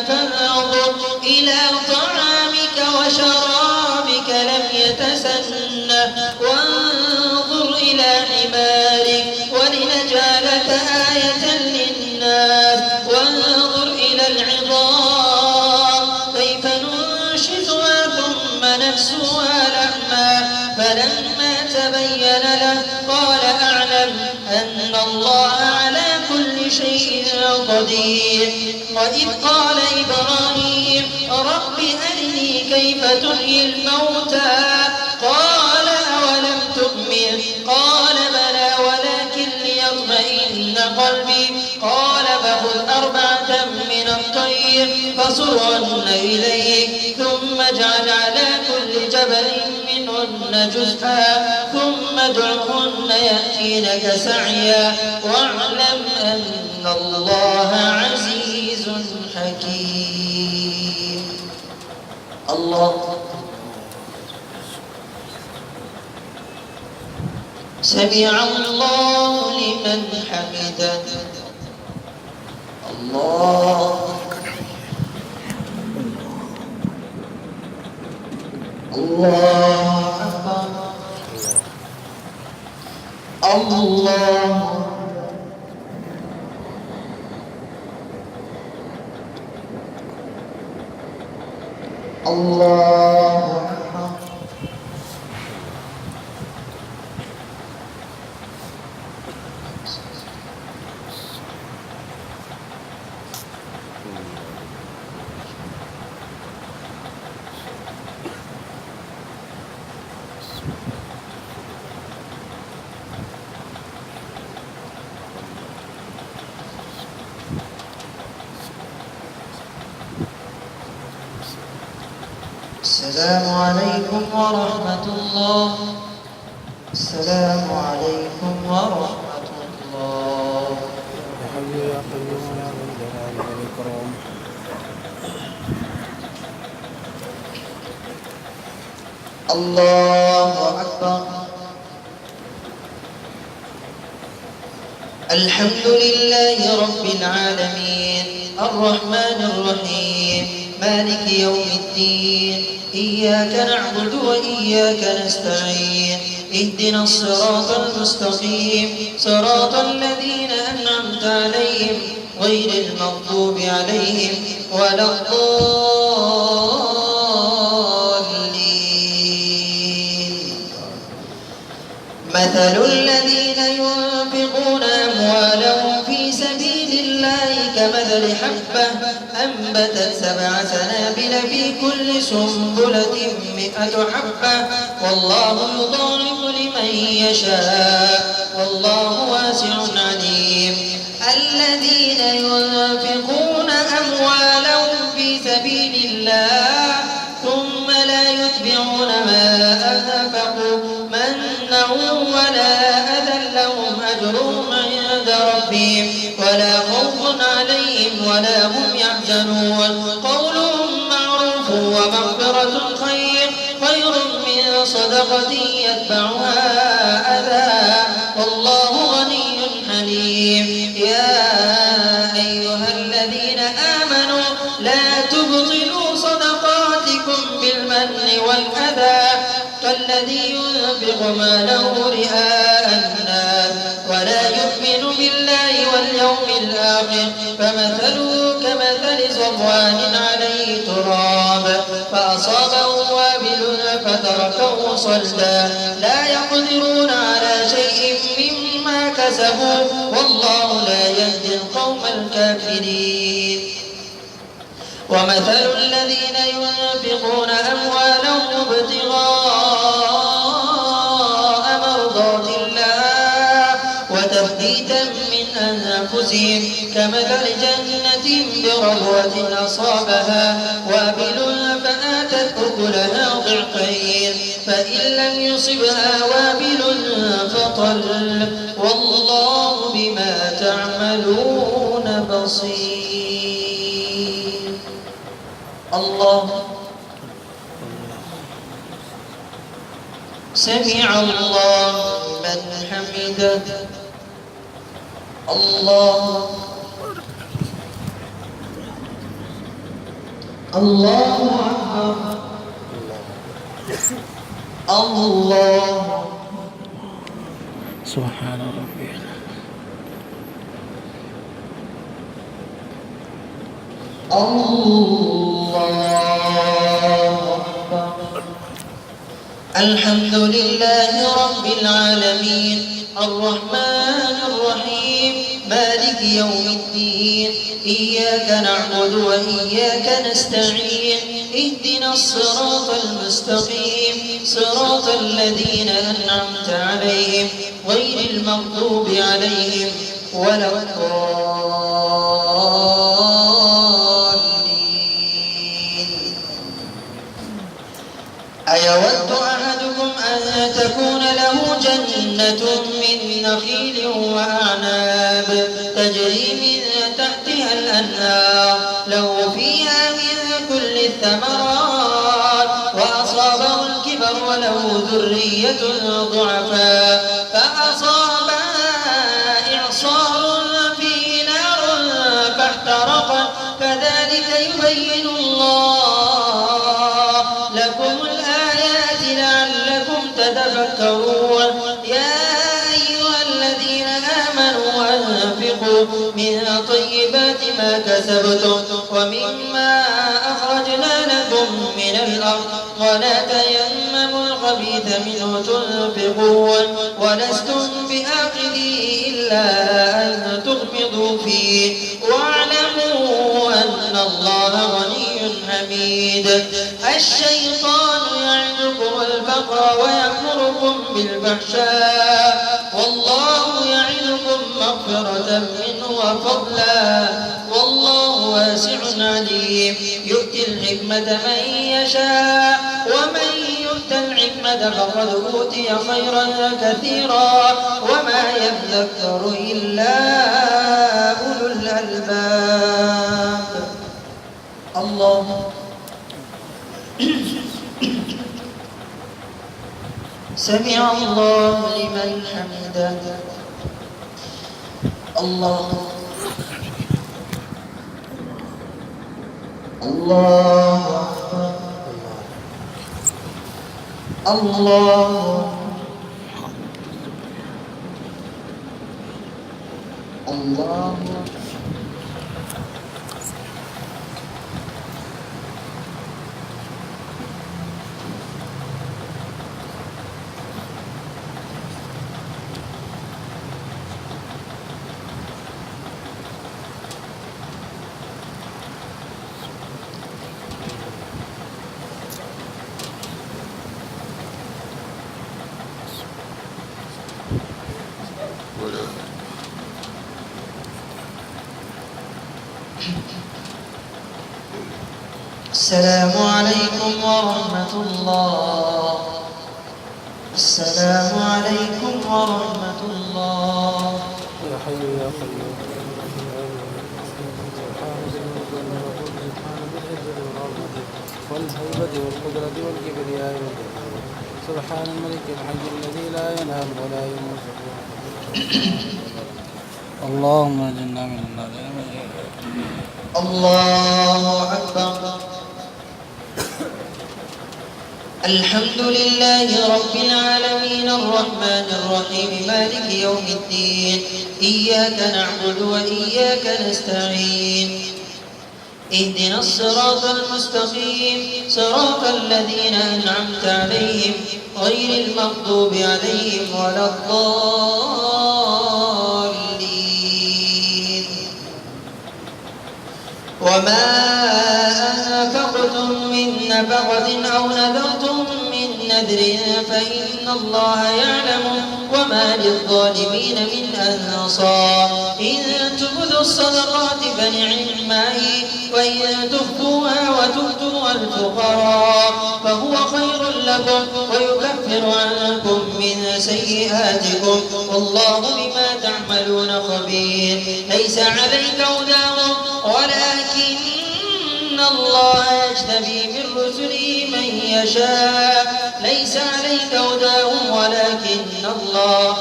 فانظر إلى طعامك وشرابك لم يتسنه وانظر إلى حمارك ولنجعلك آية للناس وانظر إلى العظام كيف ننشزها ثم نكسوها لحما فلما تبين له قال أعلم أن الله على كل شيء قدير. وإذ قال إبراهيم رب أرني كيف تحيي الموتى قال أولم تؤمن قال بلى ولكن ليطمئن قلبي قال فخذ 4 من الطير فصرهن إليك ثم اجعل على كل جبل منهن جزءا ثم ادعهن يأتينك سعيا واعلم أن الله عزيز حكيم. الله سمع الله لمن حمده. الله أكبر. الله أكبر. السلام عليكم ورحمة الله. السلام عليكم ورحمة الله. يا حي يا قيوم يا ذا الجلال والإكرام. الله أكبر. الحمد لله رب العالمين الرحمن الرحيم مالك يوم الدين إياك نعبد وإياك نستعين اهدنا الصراط المستقيم صراط الذين أنعمت عليهم غير المغضوب عليهم ولا الضالين. مثل الذين ينفقون أموالهم في سبيل الله كمثل حبة أنبتت 7 سنابل في كل سنبلة 100 حبة والله يضاعف لمن يشاء والله واسع عليم. الذين ينفقون أموالهم في سبيل الله ثم لا يتبعون ما أنفقوا منا ولا أذى لهم أجرهم عند ربهم ولا خوف عليهم ولا هم يحزنون. قولهم معروف ومغفرة خير من صدقة يتبعها أذى والله غني حليم. يا أيها الذين آمنوا لا تبطلوا صدقاتكم بالمن والأذى كالذي ينفق ماله رئاء الناس ولا يؤمن بالله واليوم الآخر فمثله كمثل صفوان عليه تراب فأصابه وابل فتركه صلدا لا يقدرون على شيء مما كسبوا والله لا يهدي القوم الكافرين. ومثل الذين ينفقون أموالهم ابتغاء مرضات الله وتثبيتا من أنفسهم كمثل جنة بربوة أصابها وابل فآتت أكلها ضعفين فإن لم يصبها وابل فطل والله بما تعملون بصير. الله سمع الله من حمده. الله الله أكبر. الله سبحان ربي. الله أكبر. الحمد لله رب العالمين الرحمن الرحيم مالك يوم الدين إياك نعبد وإياك نستعين اهدنا الصراط المستقيم صراط الذين أنعمت عليهم غير المغضوب عليهم ولا الضالين. أيود أحدكم أن تكون له جنة من نخيل وأعناب تجري من تحتها الأنهار له فيها من كل الثمرات وأصابه الكبر وله ذرية ضعفاء فأصابها إعصار فيه نار فاحترقت كذلك يبين الله لكم الآيات لعلكم تتفكرون. يا أيها الذين آمنوا أنفقوا من طيبات ما كسبتم ومما أخرجنا لكم من الأرض ولا تيمموا الخبيث منه تنفقون ولستم بآخذيه إلا أن تغمضوا فيه واعلموا أن الله غني حميد. الشيطان يعدكم الفقر ويأمركم بالفحشاء والله يعدكم مغفرة منه وفضلا والله واسع عليم. يؤتي الحكمة من يشاء ومن يؤت الحكمة فقد أوتي خيرا كثيرا وما يذكر إلا أولو الألباب. الله سمع الله لمن حمده. الله الله الله الله السلام عليكم ورحمة الله. السلام عليكم ورحمة الله. يا حي يا قيوم والهيبة والقدرة والكبرياء والجلال سبحان الملك الحي الذي لا ينام ولا يموت. اللهم اجعلنا من النار. الله أكبر. الحمد لله رب العالمين الرحمن الرحيم مالك يوم الدين إياك نعبد وإياك نستعين اهدنا الصراط المستقيم صراط الذين أنعمت عليهم غير المغضوب عليهم ولا الضالين. وما أنفقتم من نفقة أو نذرتم من نذر فإن الله يعلم وما للظالمين من أنصار. إن تبدوا الصدقات فنعما هي وإن تخفوها وتؤتوها الفقراء فهو خير لكم ويكفر عنكم من سيئاتكم والله بما تعملون خبير. ليس عليك هداهم ولكن الله يجتبي من رسله من يشاء. ليس عليك هداهم ولكن الله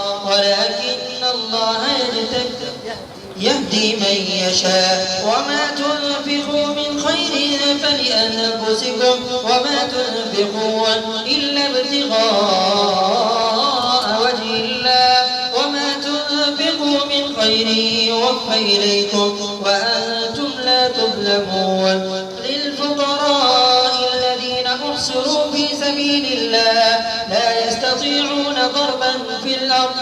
يهدي من يشاء. وما تنفقوا من خير فلأنفسكم وما تنفقوا إلا ابتغاء وجه الله وما تنفقوا من خير يوفى إليكم وأنتم لا تظلمون. للفقراء الذين أحصروا في سبيل الله لا يستطيعون ضربا في الأرض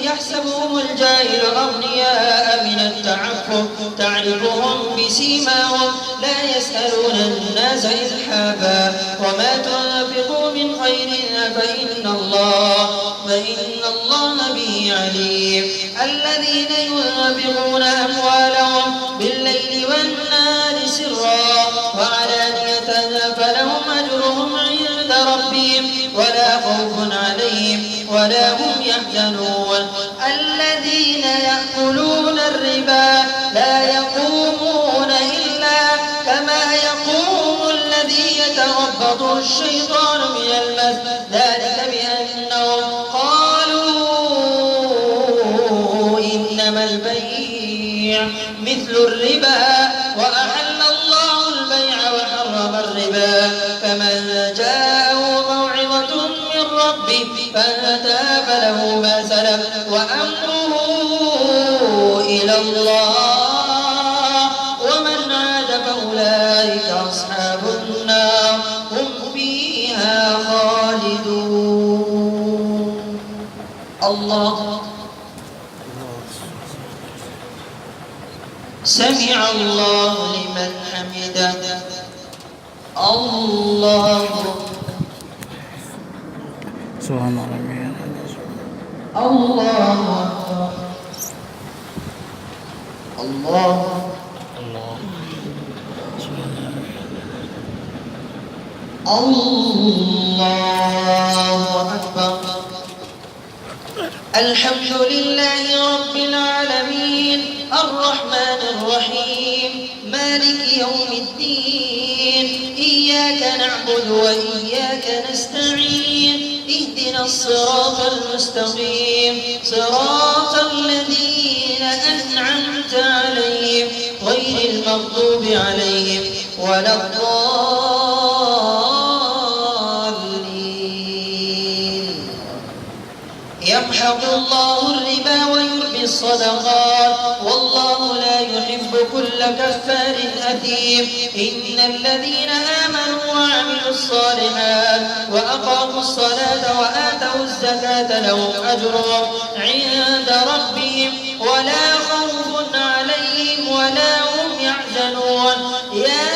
يحسبهم الجاهل أغنياء من التعفف تعرفهم بسيماهم لا يسألون الناس إلحافا. وما تنفقوا من خير فإن الله به عليم. الذين ينفقون أموالهم بالليل والنهار سرا وعلانية فلهم أجرهم عند ربهم ولا خوف عليهم ولا هم يحزنون. الذين يأكلون الربا لا يقومون إلا كما يقوم الذي يتربطه الشيطان من المس ذلك بأنهم قالوا إنما البيع مثل الربا وأحل الله البيع وحرم الربا. فمن جاءه موعظة من ربه فانتهى فله ما سلف وأمره إلى الله ومن عاد فأولئك أصحاب النار هم فيها خالدون. الله سمع الله لمن حمده. الله سبحان ربي. الله الله الله أكبر. الحمد لله رب العالمين الرحمن الرحيم مالك يوم الدين إياك نعبد وإياك نستعين اهدنا الصراط المستقيم صراط الذين أنعمت عليهم غير المغضوب عليهم ولا الضالين. يمحق الله الربا ويربي الصدقات والله لا يحب كل كفار أثيم. إن الذين آمنوا وعملوا الصالحات وأقاموا الصلاة وآتوا الزكاة لهم أجرهم عند ربهم ولا خوف عليهم ولا هم يحزنون. يا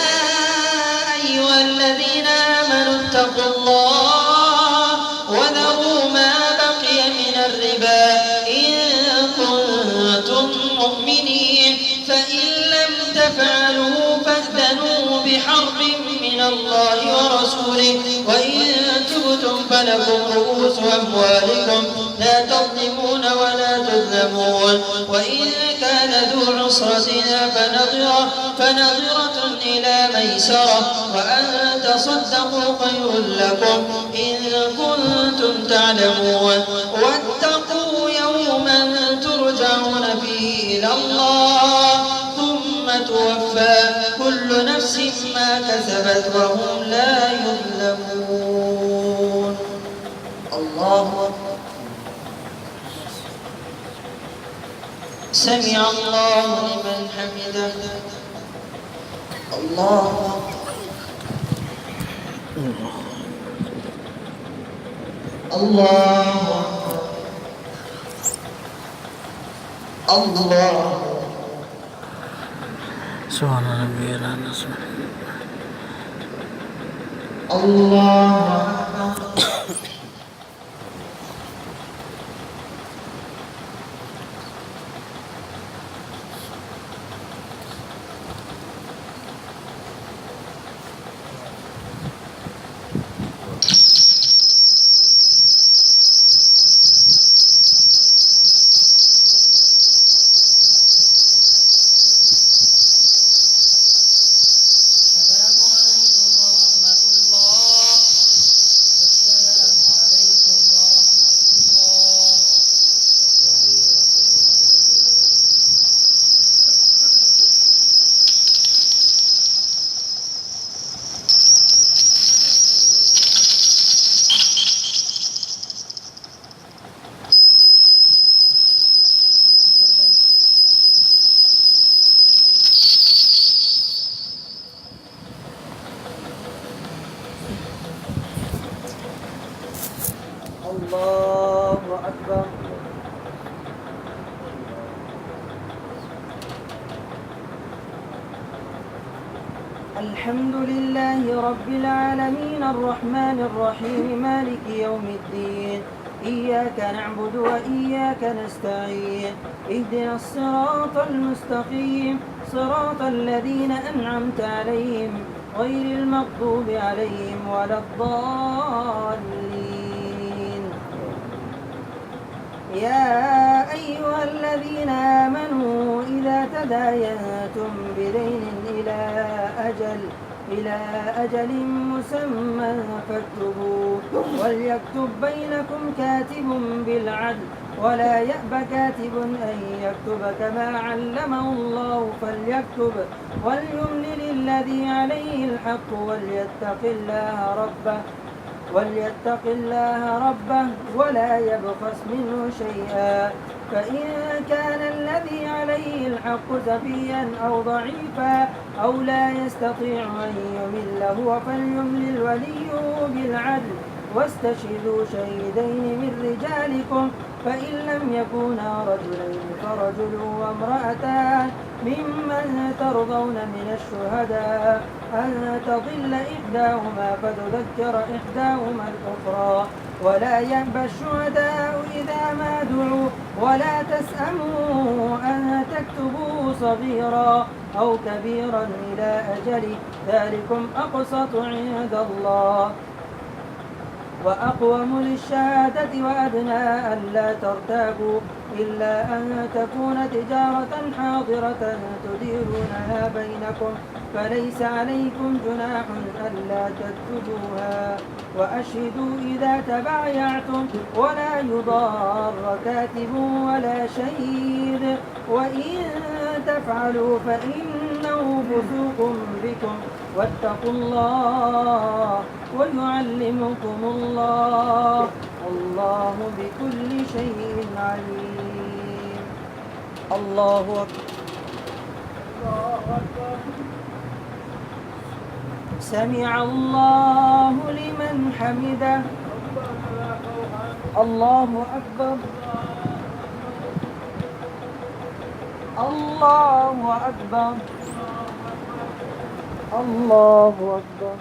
أيها الذين آمنوا اتقوا الله وذروا ما بقي من الربا إن كنتم مؤمنين فإن لم تفعلوا فاذنوا بحرب من الله ورسوله وإن تبتم فلكم رؤوس أموالكم لا تظلمون ولا تظلمون. وإن كان ذو عسرة فنظرة إلى ميسرة وأن تصدقوا خير لكم إن كنتم تعلمون. واتقوا يوما ترجعون فيه إلى الله ثم توفى كل نفس ما كسبت وهم لا يظلمون. الله أكبر. سمع الله لمن حمده. الله الله الله. سبحان ربي الأعلى. الله الله أكبر. الحمد لله رب العالمين الرحمن الرحيم مالك يوم الدين إياك نعبد وإياك نستعين اهدنا الصراط المستقيم صراط الذين أنعمت عليهم غير المغضوب عليهم ولا الضالين. يا أيها الذين آمنوا إذا تداينتم بدين إلى أجل مسمى فاكتبوه وليكتب بينكم كاتب بالعدل ولا يأب كاتب أن يكتب كما علمه الله فليكتب وليملل الذي عليه الحق وليتق الله ربه ولا يبخس منه شيئا فإن كان الذي عليه الحق سفيا أو ضعيفا أو لا يستطيع أن يمل هو فليملل وليه بالعدل واستشهدوا شهيدين من رجالكم فإن لم يكونا رجلين فرجل وامرأتان ممن ترضون من الشهداء أن تضل إحداهما فتذكر إحداهما الأخرى ولا يأبى الشهداء إذا ما دعوا ولا تسأموا أن تكتبوا صغيرا أو كبيرا إلى أجله ذلكم أقسط عند الله وأقوم للشهادة وأدنى ألا ترتابوا إلا أن تكون تجارة حاضرة تديرونها بينكم فليس عليكم جناح ألا تكتبوها وأشهدوا إذا تبايعتم ولا يضار كاتب ولا شهيد وإن تفعلوا فإنه فسوق بكم واتقوا الله ويعلمكم الله والله بكل شيء عليم. الله أكبر. سمع الله لمن حمده. الله أكبر. الله أكبر. الله أكبر.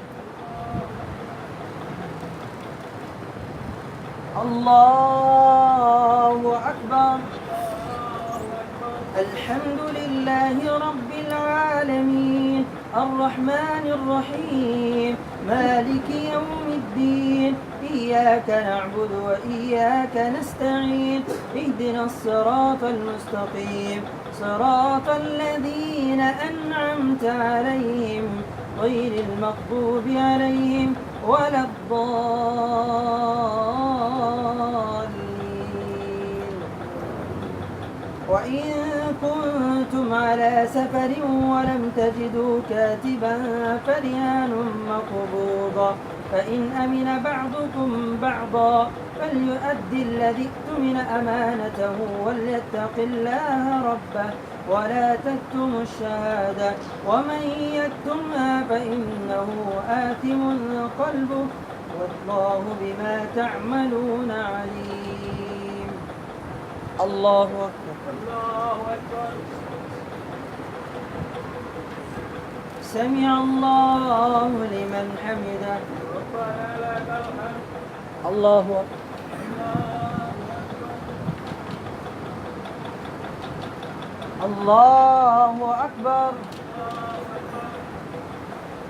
الله أكبر. الحمد لله رب العالمين الرحمن الرحيم مالك يوم الدين إياك نعبد وإياك نستعين اهدنا الصراط المستقيم صراط الذين أنعمت عليهم غير المغضوب عليهم ولا الضالين. وإن كنتم على سفر ولم تجدوا كاتبا فرهان مقبوضا فإن أمن بعضكم بعضا فليؤدي الذي اؤتمن أمانته وليتق الله ربه ولا تكتموا الشهادة ومن يكتمها فإنه آثم قلبه والله بما تعملون عليم. الله أكبر. الله أكبر. سمع الله لمن حمده. الله أكبر. الله أكبر.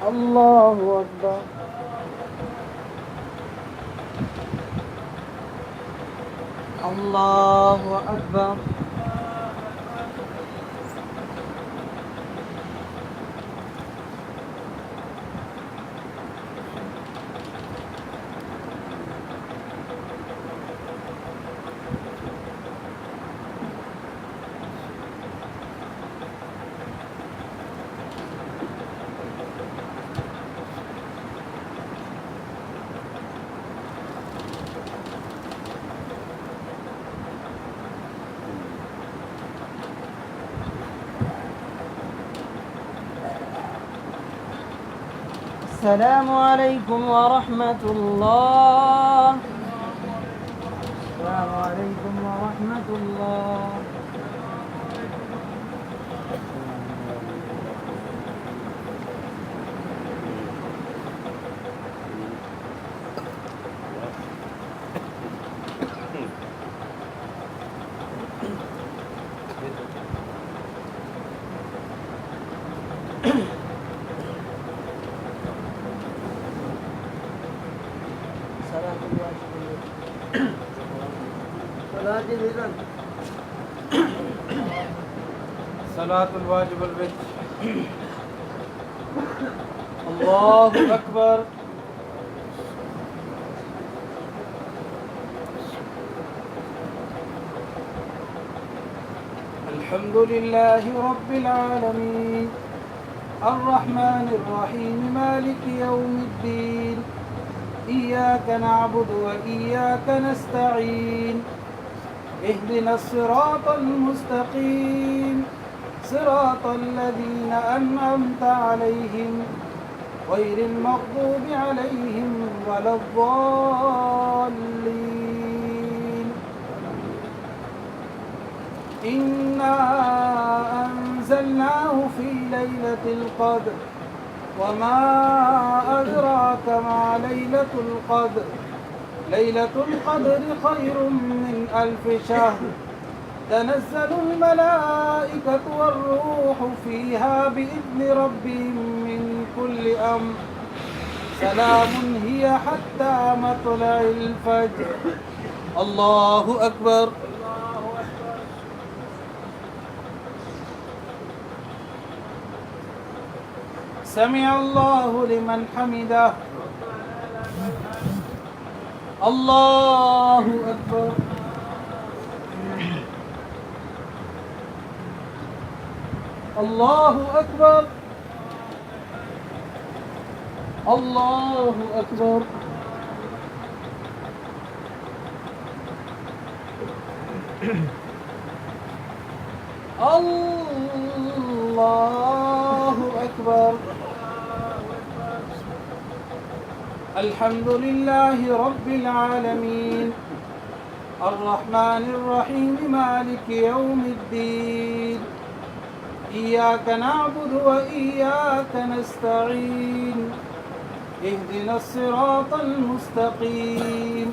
الله أكبر. الله أكبر. السلام عليكم ورحمة الله. السلام عليكم ورحمة الله. صلاة الواجب البيت. الله أكبر. الحمد لله رب العالمين الرحمن الرحيم مالك يوم الدين إياك نعبد وإياك نستعين اهدنا الصراط المستقيم صراط الذين أنعمت عليهم غير المغضوب عليهم ولا الضالين. إنا أنزلناه في ليلة القدر وما أدراك ما ليلة القدر ليلة القدر خير من 1000 شهر تنزل الملائكة والروح فيها بإذن ربهم من كل أمر سلام هي حتى مطلع الفجر. الله أكبر. سمع الله لمن حمده. الله أكبر. الله أكبر الله أكبر الله أكبر. الحمد لله رب العالمين الرحمن الرحيم مالك يوم الدين إياك نعبد وإياك نستعين اهدنا الصراط المستقيم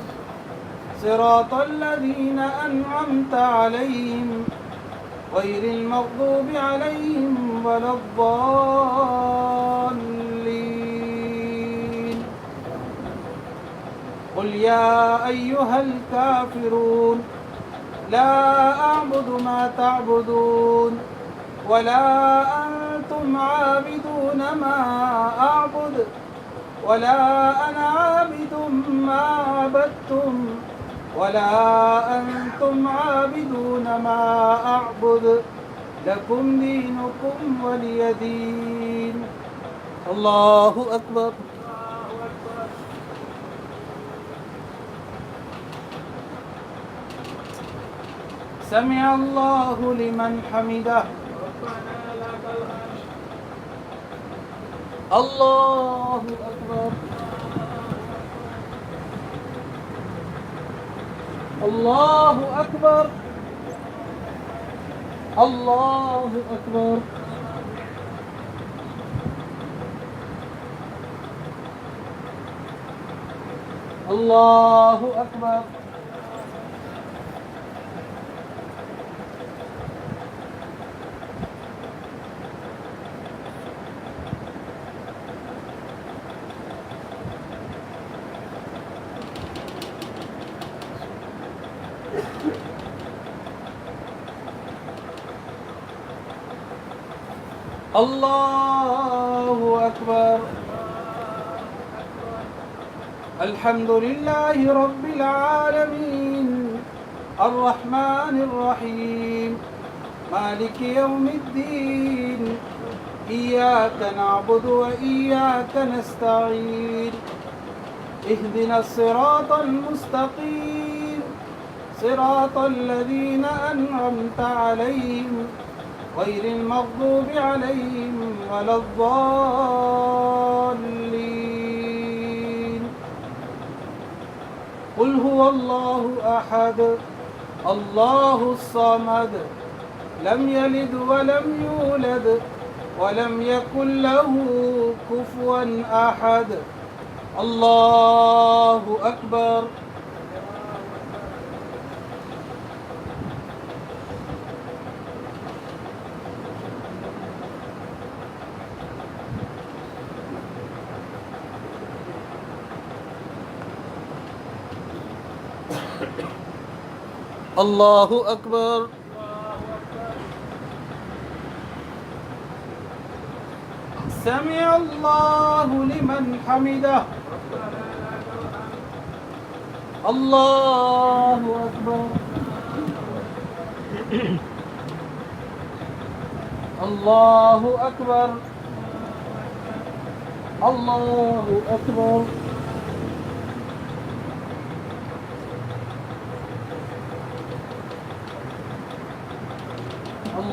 صراط الذين أنعمت عليهم غير المغضوب عليهم ولا الضالين. قل يا أيها الكافرون لا أعبد ما تعبدون ولا أنتم عابدون ما أعبد ولا أنا عابد ما عبدتم ولا أنتم عابدون ما أعبد لكم دينكم ولي دين. الله أكبر. سمع الله لمن حمده. الله أكبر. الله أكبر. الله أكبر. الله أكبر. الله أكبر. الحمد لله رب العالمين الرحمن الرحيم مالك يوم الدين إياك نعبد وإياك نستعين اهدنا الصراط المستقيم صراط الذين أنعمت عليهم غير المغضوب عليهم ولا الضالين. قل هو الله أحد الله الصمد لم يلد ولم يولد ولم يكن له كفوا أحد. الله أكبر. الله أكبر. سمع الله لمن حمده. الله أكبر. الله أكبر. الله أكبر.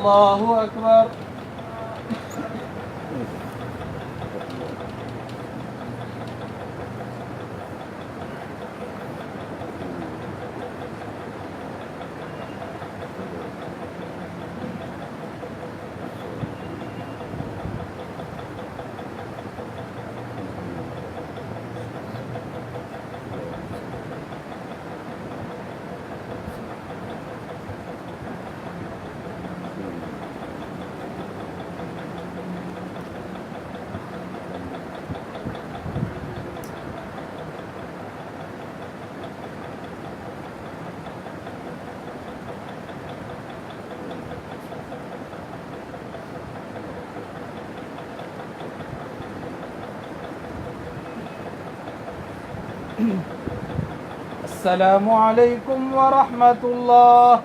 الله أكبر. السلام عليكم ورحمة الله.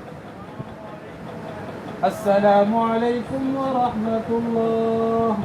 السلام عليكم ورحمة الله.